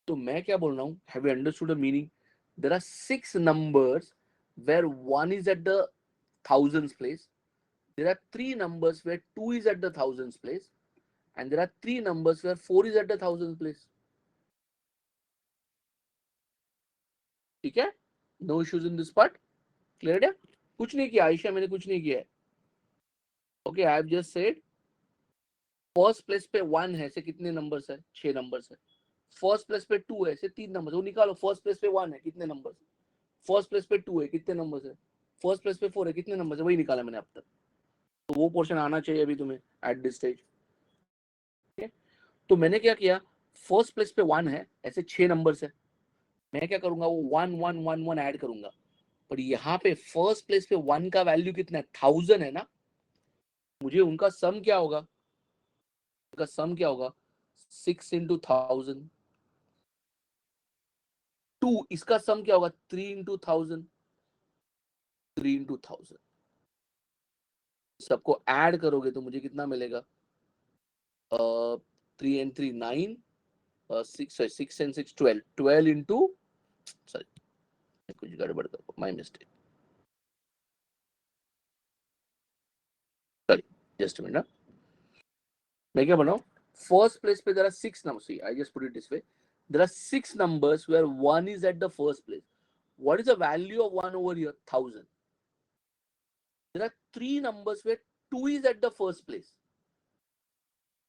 तो मैं क्या बोल रहा हूँ, have you understood the meaning? There are 6 numbers where 1 is at the thousands place, there are 3 numbers where 2 is at the thousands place, and there are 3 numbers where 4 is at the thousands place. ठीक है? No issues in this part. Clear है? कुछ नहीं किया आयशा, मैंने कुछ नहीं किया है। Okay, I have just said first place पे 1 है, ऐसे कितने नंबर्स है? 6 नंबर्स है। फर्स्ट प्लेस पे 2 है, ऐसे 3 नंबर्स। वो निकालो, फर्स्ट प्लेस पे 1 है, कितने नंबर्स? फर्स्ट प्लेस पे 2 है, कितने नंबर्स है? फर्स्ट प्लेस पे 4 है, कितने नंबर्स है? वही निकाला मैंने अब तक। तो वो पोर्शन आना चाहिए अभी तुम्हें एट दिस स्टेज। तो मैंने क्या किया, फर्स्ट प्लेस पे 1 है, ऐसे 6 नंबर्स है। मैं क्या करूंगा, वो 1 1 1 1 ऐड करूंगा। पर यहाँ पे फर्स्ट प्लेस पे 1 का वैल्यू कितना है? 1000 है ना। मुझे उनका सम क्या होगा? उनका सम क्या होगा? 6 इंटू 1000। 2, इसका सम क्या होगा? 3 इंटू 1000। 3 इंटू 1000। सबको ऐड करोगे तो मुझे कितना मिलेगा? 3 एंड 3 9, 6 एंड 6 12। 12 इंटू, सॉरी कुछ गड़बड़ कर, my mistake, sorry, just a minute. मैं क्या बनाऊं? फर्स्ट प्लेस पे there are 6 numbers. See, I just put it this way. There are 6 numbers where 1 is at the first place. What is the value of 1 over here? 1000. There are 3 numbers where 2 is at the first place.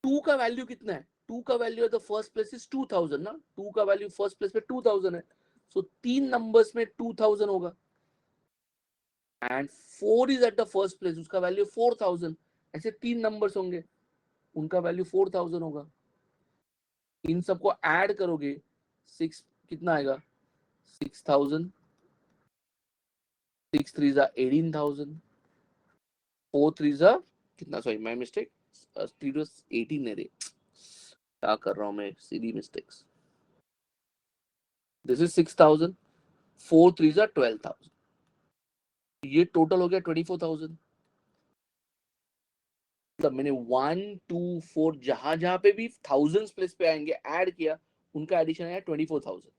2 का value कितना है? 2 का value eight the first place is 2000 ना। 2 का value first place पे 2000 है, सो 3 numbers में 2000 होगा। And 4 is at the first place, उसका वैल्यू 4000। ऐसे 3 नंबर्स होंगे, उनका वैल्यू 4000 होगा। इन सबको ऐड करोगे, 6 कितना आएगा? 6,000, 6 3s are 18,000, 4 3s are कितना, सॉरी माय मिस्टेक, 3 to 18 है रे, क्या कर रहा हूँ मैं, सीधी mistakes. This is 6,000, 4 3s are 12,000, ये टोटल हो गया 24,000. मतलब मैंने 1 2 4 जहां जहां पे भी थाउजेंड्स प्लेस पे आएंगे ऐड किया, उनका एडिशन आया 24,000.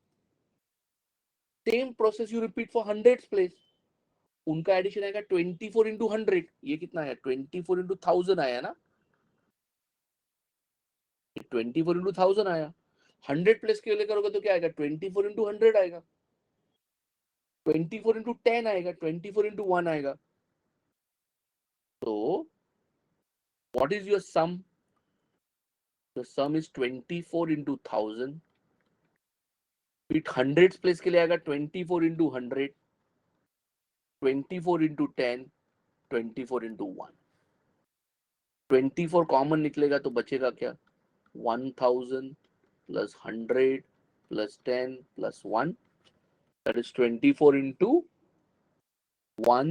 Same process you repeat for hundreds place, उनका एडिशन आएगा 24 इंटू 100. ये कितना है, 24 इंटू 1000 आया ना, 24 इंटू 1000 आया. 100 प्लेस के लिए करोगे तो क्या आएगा, 24 इंटू 100 आएगा, 24 इंटू 10 आएगा, 24 इंटू 1 आएगा. तो what is your sum, the sum is 24 into 1000. फिर 100 प्लेस के लिए आएगा 24 इंटू 100, 24 इंटू 10, 24 इंटू 1. 24 कॉमन निकलेगा तो बचेगा क्या, 1000 plus 100 plus 10 plus 1, that is 24 into 1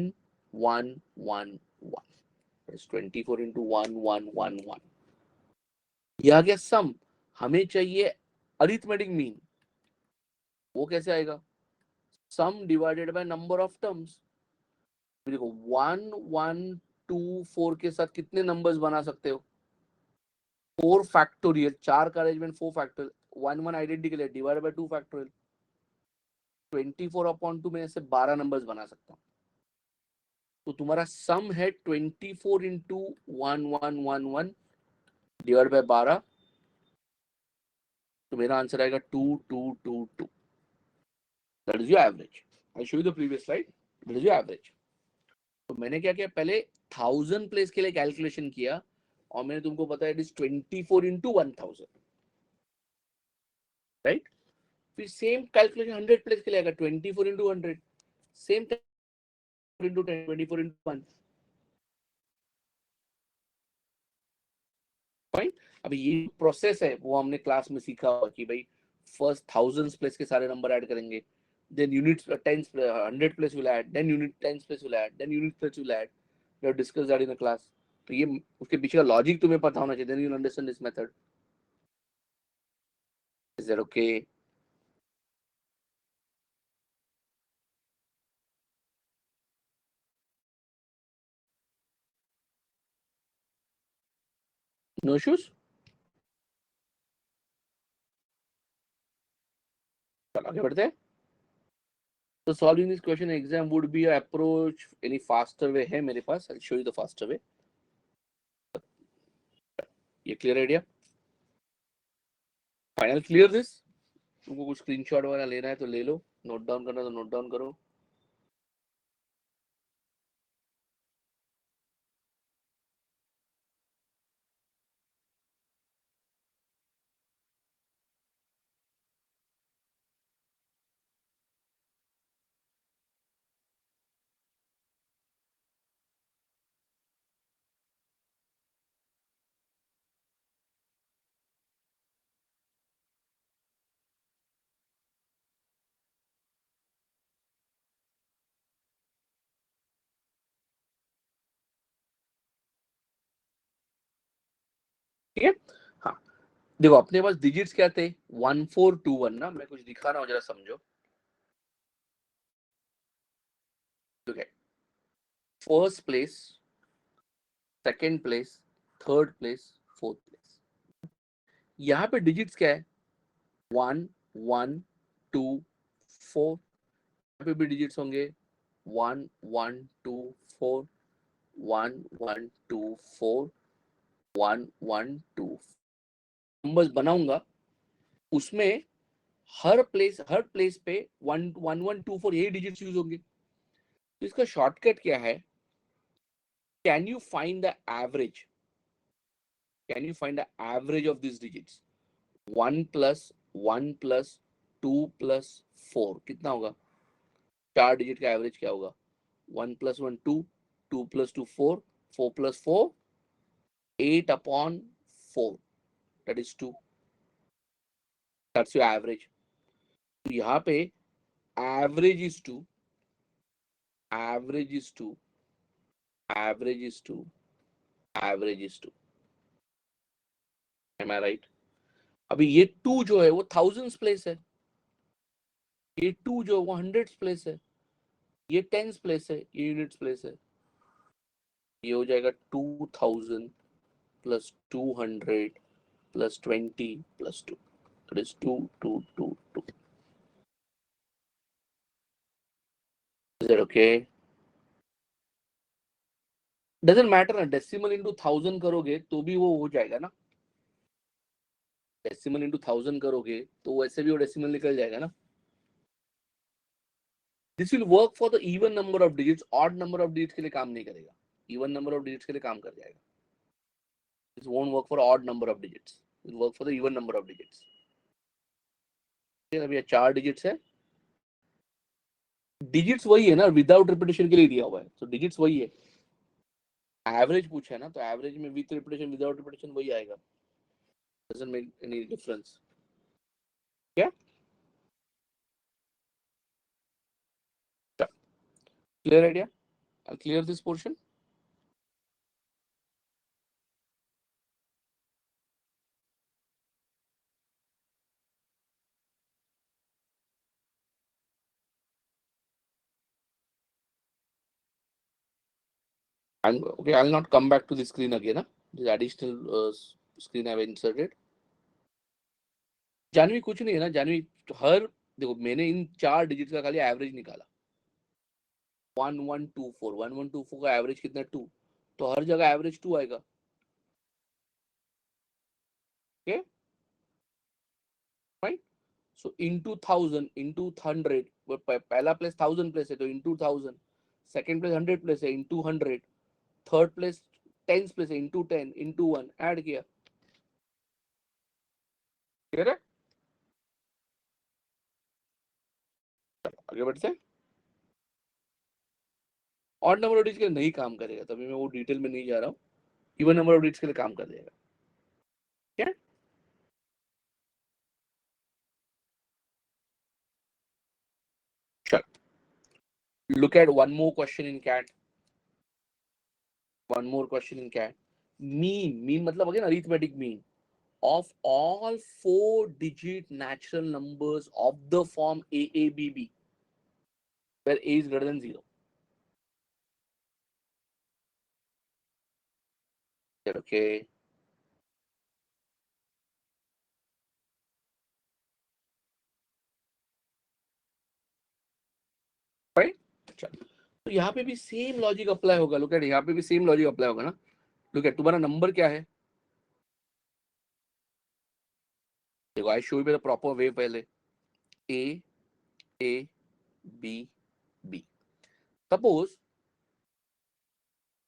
1 1 1, that is 24 into 1 1 1 1. ये आ गया सम. हमें चाहिए अरिथमेटिक मीन, वो कैसे आएगा, सम divided by number of terms. देखो 1 1 2 4 के साथ कितने नंबर्स बना सकते हो, 4 फैक्टोरियल, 4 का अरेंजमेंट 4 फैक्टोरियल, 1 1 आइडेंटिकल है, डिवाइडेड बाय 2 फैक्टोरियल, 24/2 में से 12 नंबर्स बना सकता हूँ. तो तुम्हारा सम है 24 इंटू 1111 डिवाइड बाय 12, तो मेरा आंसर आएगा 2222. That is your average. I show you the previous slide, that is your average. तो मैंने क्या किया, पहले 1000 प्लेस के लिए कैलकुलेशन किया, और मैंने तुमको बताया इट इज 24 इंटू 1000, राइट. फिर सेम कैलकुलेशन 100 प्लेस के लिए आएगा, 24 into 100, same into 10, 24 into 1. Fine. अब ये प्रोसेस है वो हमने क्लास में सीखा हुआ कि भाई फर्स्ट थाउजेंड्स प्लेस के सारे नंबर ऐड करेंगे, then units 10 100 place will add, then unit 10 place will add, then unit place will add. We have discussed that in the class. तो ये उसके पीछे का लॉजिक तुम्हें पता होना चाहिए, then you'll understand this method. Is that okay? No issues? चलो आगे बढ़ते हैं. So solving this question in exam would be a approach, any faster way है मेरे पास, I'll show you the faster way. ये clear idea? Final clear this? तुमको कुछ screenshot वगैरह लेना है तो ले लो, नोट डाउन करना तो नोट डाउन करो. ठीक है. हाँ, देखो अपने पास डिजिट्स क्या थे, 1421 ना, मैं कुछ दिखा रहा हूँ जरा समझो. Okay. First place, second place, third place, fourth place. यहाँ पे डिजिट्स क्या है, 1 1 2 4. यहाँ पे भी डिजिट्स होंगे 1 1 2 4, 1 1 2 4, 1 1 2. नंबर्स बनाऊंगा, उसमें हर प्लेस पे 1 1 1 2 4 यही डिजिट्स यूज होंगे. तो इसका शॉर्टकट क्या है, can you find the average, can you find the average of this digits. 1 plus 1 plus 2 plus 4 कितना होगा, 4 डिजिट का एवरेज क्या होगा, 1 plus 1 2, 2 plus 2 4, 4 plus 4 8/4, that is 2. That's your average. तो यहाँ पे average is 2, average is 2, average is 2, average is 2. Am I right? अभी ये 2 जो है वो thousands place है, ये 2 जो है वो hundreds place है, ये tens place है, ये units place है. ये हो जाएगा 2000 plus 200 plus 20 plus 2. That is 2, 2, 2, 2. Is that okay? Doesn't matter ना, डेसिमल इंटू 1000 करोगे तो भी वो हो जाएगा ना, डेसिमल इंटू 1000 करोगे तो वैसे भी वो डेसिमल निकल जाएगा ना. This will work for the even number of digits, odd number of digits के लिए काम नहीं करेगा, इवन नंबर ऑफ डिजिट्स के लिए काम कर जाएगा. This won't work for odd number of digits, it work for the even number of digits. अभी 4 डिजिट्स है, डिजिट्स वही है ना, विदाउट रिपीटेशन के लिए दिया हुआ है, तो डिजिट्स वही है. एवरेज पूछा है ना, तो एवरेज में विद रिपीटेशन विदाउट रिपीटेशन वही आएगा. Doesn't make any difference. क्या clear idea? I'll clear this portion. Okay, I'll not come back to the screen again. This additional screen I've inserted. Janvi कुछ नहीं है ना, जानवी हर देखो मैंने इन 4 डिजिट का खाली एवरेज निकाला. 1124, 1124 का एवरेज कितना 2, तो हर जगह एवरेज 2 आएगा. Okay fine. सो इनटू 1000 इनटू 100, पहला प्लेस 1000 प्लेस है तो इनटू 1000, सेकंड प्लेस 100 प्लेस है इनटू 100, थर्ड प्लेस 10 प्लेस है इनटू 10 इनटू 1 ऐड किया. क्लियर है? आगे बढ़ते हैं. ऑड नंबर ऑफ डिजिट के लिए नहीं काम करेगा, तभी मैं वो डिटेल में नहीं जा रहा हूँ. इवन नंबर ऑफ डिजिट के लिए काम कर देगा. क्या चल, look at one more question in cat. One more question in cat. Mean मतलब again arithmetic mean of all 4-digit natural numbers of the form AABB, where A is greater than 0. Okay. Right? तो यहाँ पे भी same logic apply होगा. Look at, यहाँ पे भी same logic apply होगा ना. लुक एट, तुम्हारा नंबर क्या है? देखो, I show you the proper way. पहले A A B B. Suppose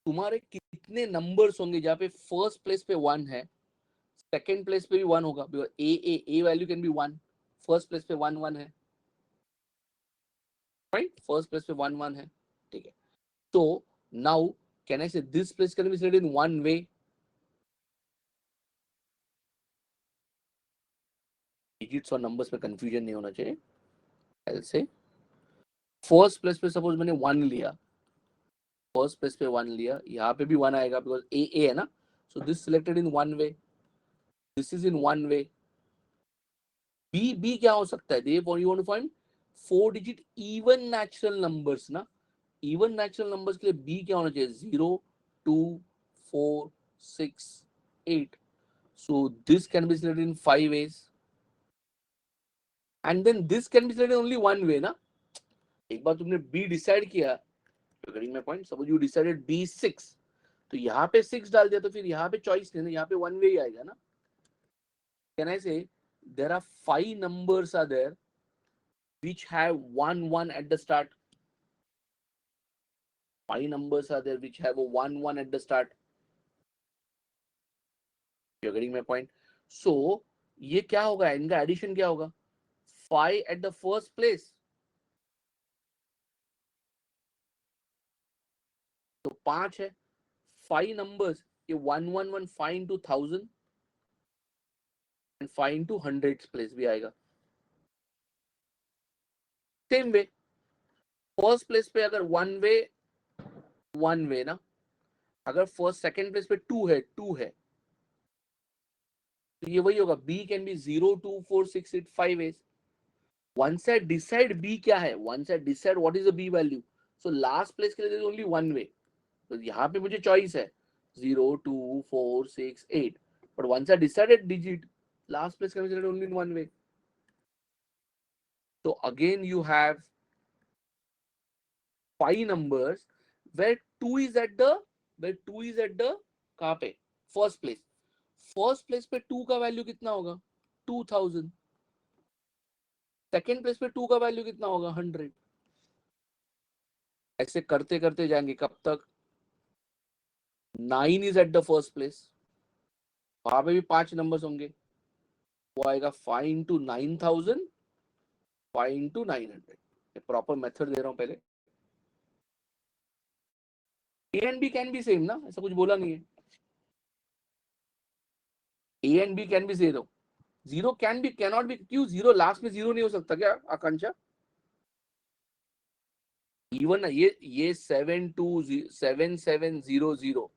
तुम्हारे कितने नंबर्स होंगे जहाँ पे फर्स्ट प्लेस पे 1 है, सेकंड प्लेस पे भी 1 होगा, because A value can be 1. First place पे 1 1 है, राइट? फर्स्ट प्लेस पे 1 1 है. ठीक है. तो नाउ कैन आई से this place can be said in one way. Digits और नंबर्स में कंफ्यूजन नहीं होना चाहिए. आई से फर्स्ट प्लेस पे सपोज मैंने 1 लिया, फर्स्ट प्लेस पे 1 लिया, यहाँ पे भी 1 आएगा बिकॉज ए है ना. So this selected in one way, this is in one way. B क्या हो सकता है? They you want to find 4-digit even natural numbers ना. इवन नेचुरल नंबर्स के लिए बी क्या होना चाहिए? 0 2 4 6 8. So this can be selected in 5 ways, and then this can be selected only one way ना. एक बार तुमने बी डिसाइड किया, getting my point, suppose you decided b 6, तो यहाँ पे 6 डाल दिया तो फिर यहाँ पे चॉइस नहीं ना, यहाँ पे वन वे ही आएगा ना. कैन आई से there are 5 numbers are there which have 1 1 at the start. 5 numbers are there which have a 1 1 at the start. You're getting my point? So ये क्या होगा? इनका एडिशन क्या होगा? 5 at the first place. तो 5 है, 5 numbers, ये 1 1 1 5 into 1000 and 5 into 100 place भी आएगा. सेम वे फर्स्ट प्लेस पे अगर वन वे ना, अगर फर्स्ट सेकंड प्लेस पे टू है तो ये वही होगा, b can be 0 2 4 6 8 5 ways. Once I decide b क्या है, once I decide what is the b value, so last place के लिए there is only one way. तो यहाँ पे मुझे चॉइस है 0 2 4 6 8, but once I decided digit, last place can be selected only in one way. So again you have 5 numbers where 2 is at the कहाँ पे, first place पे 2 का value कितना होगा 2000, सेकेंड प्लेस पे 2 का वैल्यू कितना होगा 100. ऐसे करते करते जाएंगे कब तक, 9 is at the first place, वहां पे भी 5 नंबर्स होंगे, वो आएगा 5 इंटू 9000 5 इंटू 900. प्रॉपर मेथड दे रहा हूं पहले. A and b can be same ना, ऐसा कुछ बोला नहीं है. A and b can be zero, zero can be cannot be, क्यों जीरो लास्ट में जीरो नहीं हो सकता क्या आकांक्षा? इवन ये 7700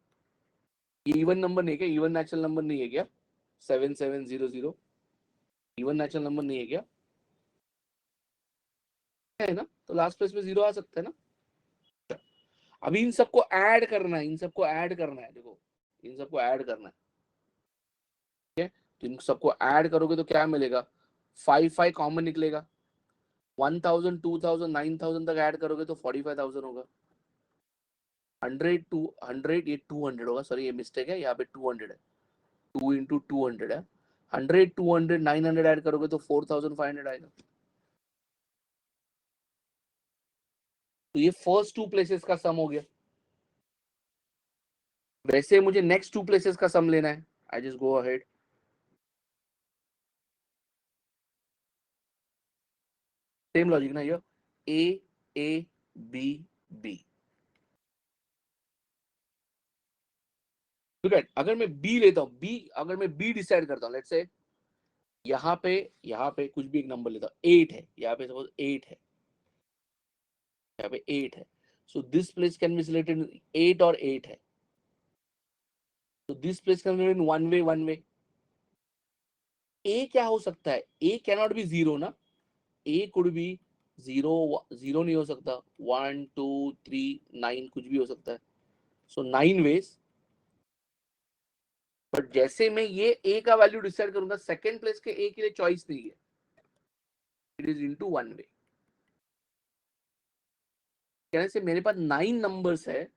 ये इवन नंबर नहीं है क्या, इवन नेचुरल नंबर नहीं है क्या 7700, इवन नेचुरल नंबर नहीं है क्या, है ना? तो लास्ट प्लेस में जीरो आ सकता है ना. अभी इन सबको ऐड करना है, देखो इन सबको ऐड करना है. ठीक है, तो इन सबको ऐड करोगे तो क्या मिलेगा, 5 कॉमन निकलेगा, 1000 2000 9000 तक ऐड करोगे तो 45000 होगा. 100 200 ये 200 होगा, सॉरी ये मिस्टेक है, यहाँ पे 200 है, 2 इंटू 200 है. 100 200 900 ऐड करोगे तो 4500 आएगा. तो ये फर्स्ट 2 प्लेसेस का सम हो गया. वैसे मुझे नेक्स्ट 2 प्लेसेस का सम लेना है, I just go ahead. Same logic ना, ये a b b. Look at, अगर मैं बी लेता हूं, अगर मैं बी डिसाइड करता हूं, लेट्स से यहाँ पे कुछ भी एक नंबर लेता हूं, 8 है, यहाँ पे सपोज 8 है, यहाँ पे 8 है, so this place can be selected 8 और 8 है, तो this place can be in one way. A क्या हो सकता है, ए कैनॉट बी जीरो ना, A could be zero, zero नहीं हो सकता, 1 2 3 9 कुछ भी हो सकता है, सो 9 वेज. बट जैसे मैं ये ए का वैल्यू डिसाइड करूंगा, सेकेंड प्लेस के ए के लिए चॉइस नहीं है, it is into one way. कहने से मेरे पास 9 नंबर्स है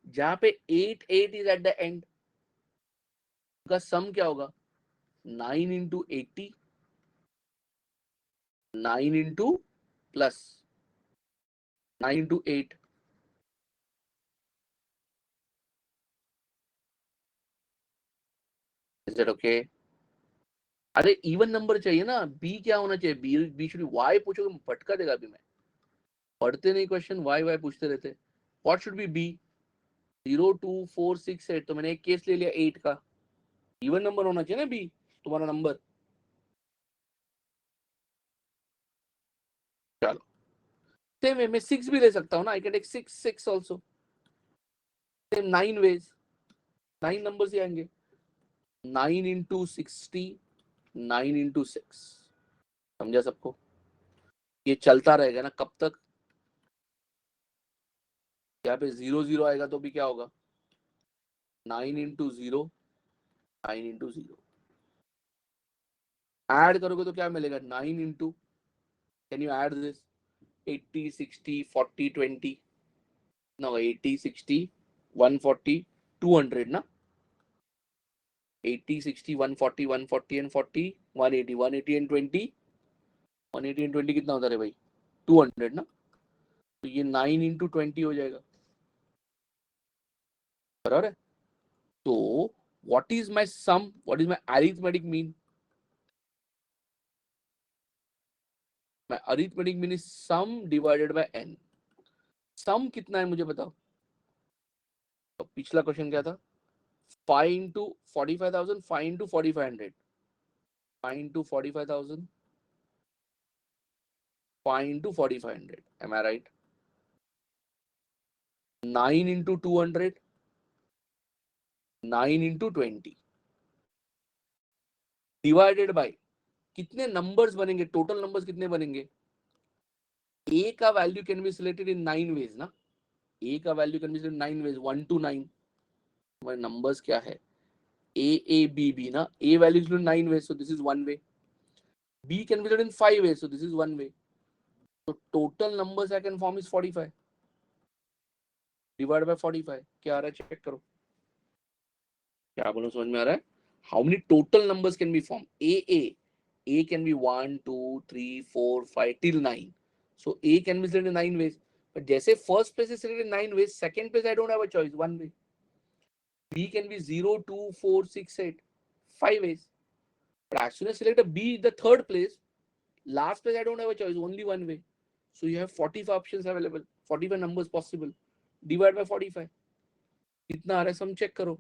जहां पे 8 इज एट द एंड, का सम क्या होगा 9 into 80, 9 into plus 9 into 8. Is that okay? अरे इवन नंबर चाहिए ना, बी क्या होना चाहिए, बी शुड वाई पूछोगे भटका देगा. अभी मैं पढ़ते नहीं क्वेश्चन, वाई पूछते रहते. व्हाट शुड बी बी, 0 2 4 6 8, तो मैंने एक केस ले लिया 8 का, इवन नंबर होना चाहिए ना बी तुम्हारा नंबर. चलो सेम वे मैं 6 भी ले सकता हूँ ना, I can take 6 also. Same 9 ways, 9 number ही आएंगे, 9 इंटू 60 9 इंटू 6. समझा सबको? ये चलता रहेगा ना कब तक. यहाँ पे 0 0 आएगा तो भी क्या होगा, 9 इंटू 0 9 इंटू 0. ऐड करोगे तो क्या मिलेगा, 9 into, can you add this, 80 60 40 20 ना, 80 60 140 200 ना, 80 60 140 140 and 40 180 180 and 20 180 and 20 कितना होता है भाई 200 ना. तो ये 9 इंटू 20 हो जाएगा, बराबर है. तो what is my sum, what is my arithmetic mean, my arithmetic mean is sum divided by n. Sum कितना है मुझे बताओ. तो पिछला क्वेश्चन क्या था, 5 into 45,000 5 into 4500, 5 into 45,000 5 into 4500. Am I right? 9 into 200. 9 into 20. Divided by कितने numbers बनेंगे? Total numbers कितने बनेंगे? A का value can be selected in 9 ways ना? A का value can be selected in 9 ways, 1 to 9. हमारे numbers क्या है? A, B, B ना? A value is in 9 ways, so this is one way. B can be selected in 5 ways, so this is one way. So total numbers I can form is 45. Divided by 45. क्या आ रहा है? Check करो. क्या बोलो समझ में आ रहा है? How many total numbers can be formed? A can be 1, 2, 3, 4, 5 till 9. So A can be selected in 9 ways. But जैसे first place is selected in 9 ways, second place I don't have a choice, one way. B can be 0, 2, 4, 6, 8, 5 ways. But as soon as select a B, the third place, last place I don't have a choice, only one way. So you have 45 options available, 45 numbers possible. Divide by 45. कितना आ रहा है? Sum check करो,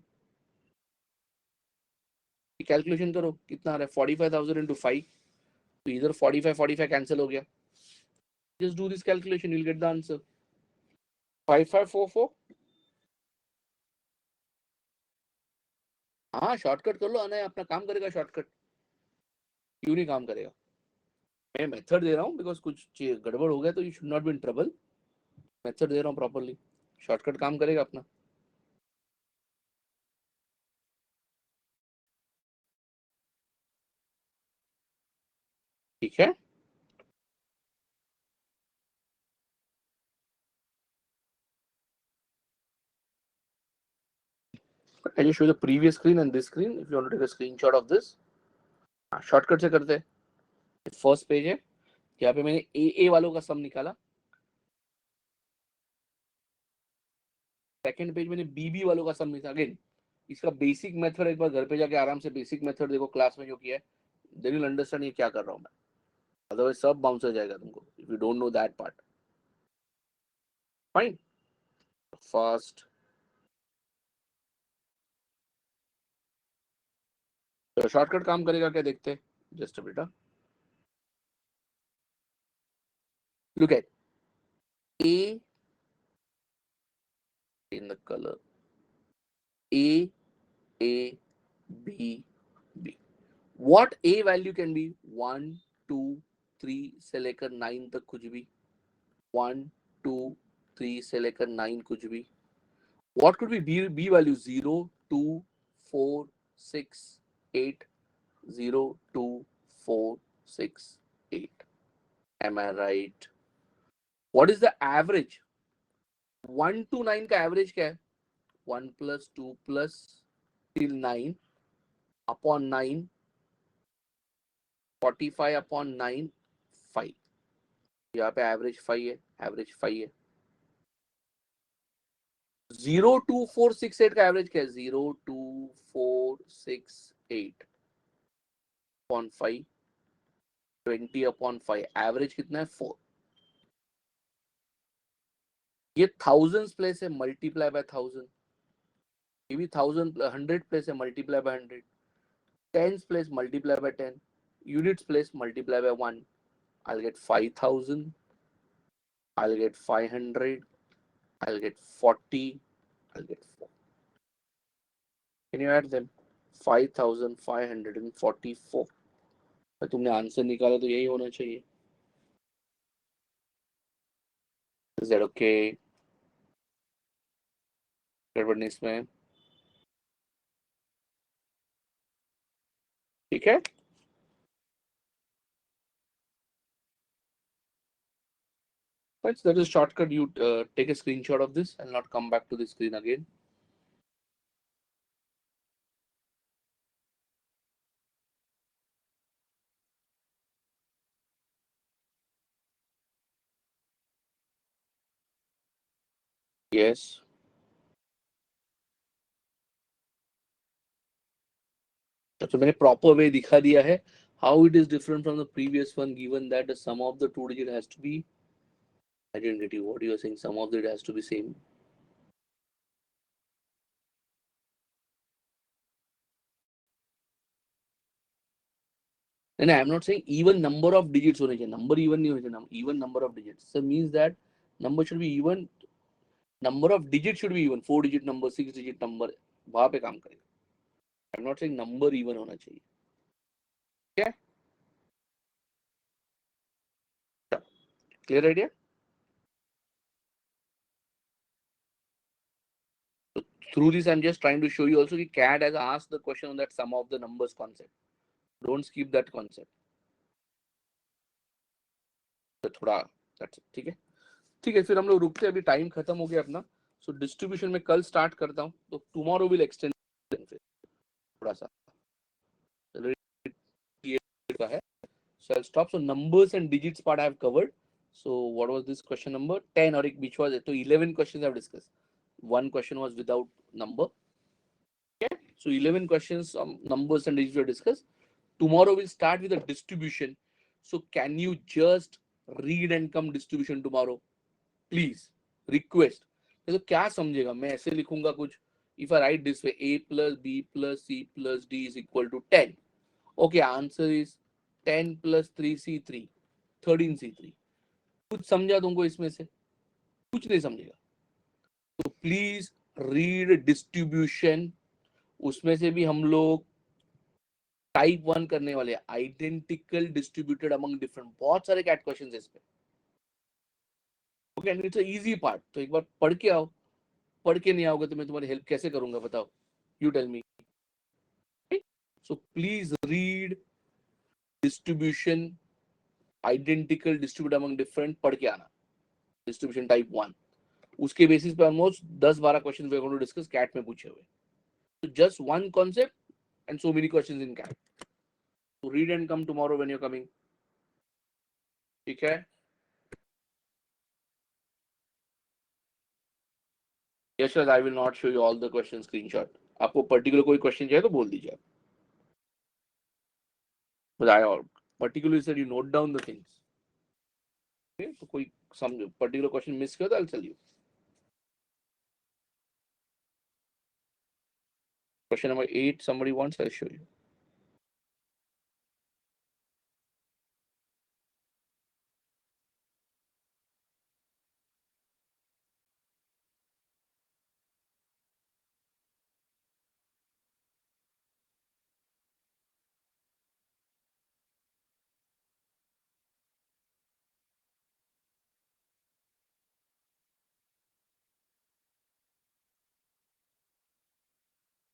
calculation करो कितना आ रहा है. 45,000 into 5. तो इधर 45 कैंसिल हो गया. Just do this calculation, you'll get the answer. 5544. हाँ शॉर्टकट कर लो, आना है अपना काम करेगा शॉर्टकट. क्यों नहीं काम करेगा? मैं मेथड दे रहा हूँ बिकॉज कुछ गड़बड़ हो गया तो you should not be in trouble. Method दे रहा हूँ प्रॉपरली, शॉर्टकट काम करेगा अपना. ठीक है. I just show the previous screen and this screen if you want to take a screenshot of this. Shortcut से करते हैं. फर्स्ट पेज है, यहाँ पे मैंने ए वालों का सम निकाला. सेकंड पेज मैंने बी वालों का सम निकाला. अगेन इसका बेसिक मेथड एक बार घर पे जाके आराम से बेसिक मेथड देखो क्लास में जो किया है, देन यू विल अंडरस्टैंड ये क्या कर रहा हूँ मैं. अदरवाइज सब बाउंस हो जाएगा तुमको if you don't know that part. Fine. First तो शॉर्टकट काम करेगा क्या देखते हैं. जस्ट बेटा look at A in the color A, A, B, B. What A value can be? 1, 2, 3 से लेकर 9 तक कुछ भी. 1, 2, 3 से लेकर 9 कुछ भी. What could be B value? 0, 2, 4, 6, 8. 0, 2, 4, 6, 8. Am I right? What is the average? 1 to 9 का एवरेज क्या है? 1 plus 2 plus till 9 upon 9, 45 upon 9, 5. यहाँ पे एवरेज 5 है, एवरेज 5 है. 0, 2, 4, 6, 8 का एवरेज क्या है? 0, 2, 4, 6, 8 upon 5, 20 upon 5. एवरेज कितना है? 4. ये थाउजेंड्स प्लेस है, मल्टीप्लाई बाय 1000. ये भी 1000 100 प्लेस है, multiply by 100. Tens place multiply by 10. Units place multiply by 1. I'll get 5000. I'll get 500. I'll get 40. I'll get 4. Can you add them? 5544. तुमने आंसर निकाला तो यही होना चाहिए. Is that okay? गड़बड़ इसमें. ठीक है. Right, so that is a shortcut. You take a screenshot of this and not come back to the screen again. Yes. तो मैंने proper way दिखा दिया है. How it is different from the previous one, given that the sum of the two digit has to be. I didn't get you. What you are saying? Sum of it has to be same. नहीं, I am not saying even number of digits होने चाहिए, number even नहीं होने चाहिए, even number of digits, so means that number should be even, number of digit should be even, 4 digit number, 6 digit number, वहां पे काम करेगा। I am not saying number even होना चाहिए, क्या? Clear idea? Through this, I'm just trying to show you also that CAD has asked the question on that sum of the numbers concept. Don't skip that concept. तो थोड़ा that's it, ठीक है? ठीक है, फिर हम लोग रुकते हैं, अभी टाइम खत्म हो गया अपना। सो डिस्ट्रीब्यूशन में कल स्टार्ट करता हूँ, तो टुमारो विल एक्सटेंड थोड़ा सा का है। So I'll stop. So numbers and digits part I have covered. So what was this question number 10 और एक which was it? So 11 questions I have discussed. One question was without number. Okay. So 11 questions numbers and digits were discussed. Tomorrow we'll start with a distribution. So can you just read and come distribution tomorrow? Please. Request. तो क्या समझेगा, मैं ऐसे लिखूंगा कुछ, if I write this way, a plus b plus c plus d is equal to 10. Okay, answer is 10 plus 3c3, 13c3. कुछ समझा तुमको इसमें से? कुछ नहीं समझेगा। तो प्लीज रीड डिस्ट्रीब्यूशन, उसमें से भी हम लोग टाइप 1 करने वाले, आइडेंटिकल डिस्ट्रीब्यूटेड अमंग डिफरेंट, बहुत सारे कैट क्वेश्चंस है इसमें। Okay, and it's a easy part, तो एक बार पढ़ के आओ। पढ़ के नहीं आओगे तो मैं तुम्हारी हेल्प कैसे करूंगा बताओ? You tell me. So please read distribution, identical distribute among different, पढ़ के आना। डिस्ट्रीब्यूशन टाइप 1, उसके बेसिस पे almost 10-12 question we are going to discuss CAT में पूछे हुए। तो just one concept and so many questions in CAT. तो read and come tomorrow when you are coming, ठीक है? Yashraj, I will not show you all the question screenshot. आपको particular कोई question चाहिए तो बोल दीजिए। बट आई और particularly said you note down the things. तो कोई समझो पर्टिकुलर क्वेश्चन मिस किया तो I will tell you. Question number 8, somebody wants, I'll show you.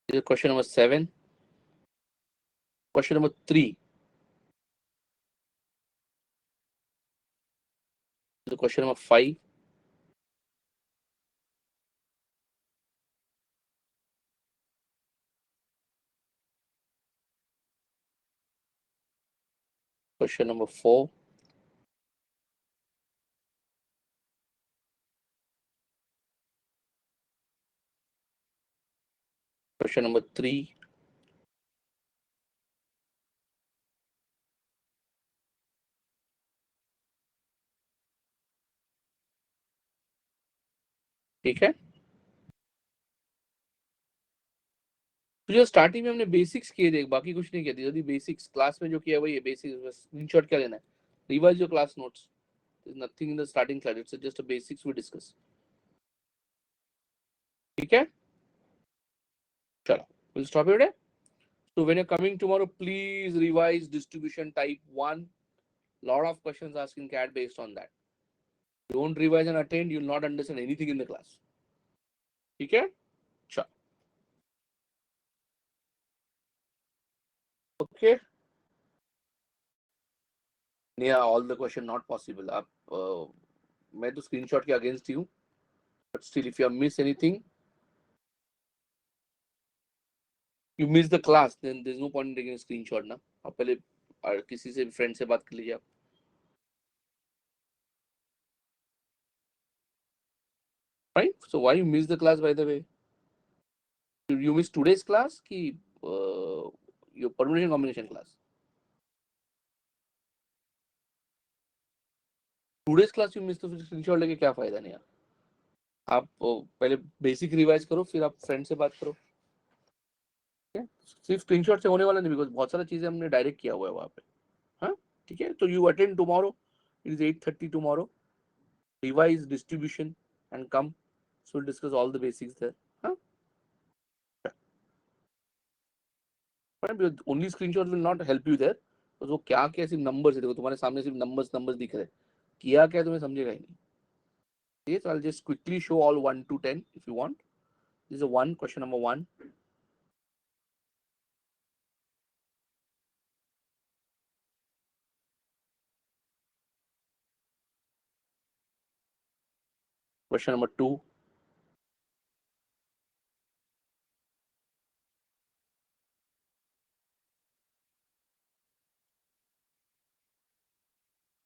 This is question number 7. Question number 3. This is question number 5. Question number 4. Question number 3. ठीक है? तो जो starting में हमने बेसिक्स किए थे, बाकी कुछ नहीं किया था। यदि बेसिक्स क्लास में जो किया वही है बेसिक्स, बस स्क्रीनशॉट क्या लेना है, revise your class notes. There's nothing in the starting class, it's just a basics we discuss. ठीक है? चलो, we'll stop here today. So when you're coming tomorrow, please revise distribution type 1. Lot of questions asking CAT based on that. Don't revise and attend, you'll not understand anything in the class. ठीक है? चलो, okay. Yeah, all the question not possible. आप मैं तो screenshot के against ही हूँ, but still if you have missed anything, you miss the class, then there's no point in taking a screenshot ना। आप पहले किसी से फ्रेंड से बात कर लीजिए आप। Right? So why you miss the class, by the way? You miss today's class कि your permutation combination class? Today's class you miss, तो फिर स्क्रीनशॉट लेके क्या फायदा नहीं यार। आप पहले बेसिक रिवाइज करो, फिर आप फ्रेंड से बात करो। सिर्फ स्क्रीनशॉट से होने वाला नहीं, बिकॉज बहुत सारी चीजें हमने डायरेक्ट किया हुआ है वहाँ पे। ठीक है, तो you attend tomorrow. It is 8:30 tomorrow. Revise distribution and come. So we'll discuss all the basics there. Huh? But only screenshot will not help you there. तो वो क्या क्या सिर्फ नंबर्स है, देखो तुम्हारे सामने सिर्फ नंबर्स नंबर्स दिख रहे हैं, किया क्या तुम्हें समझेगा ही नहीं. Yes, I'll just quickly show all 1 to 10 if you want. This is a 1, question number 1. Question number 2.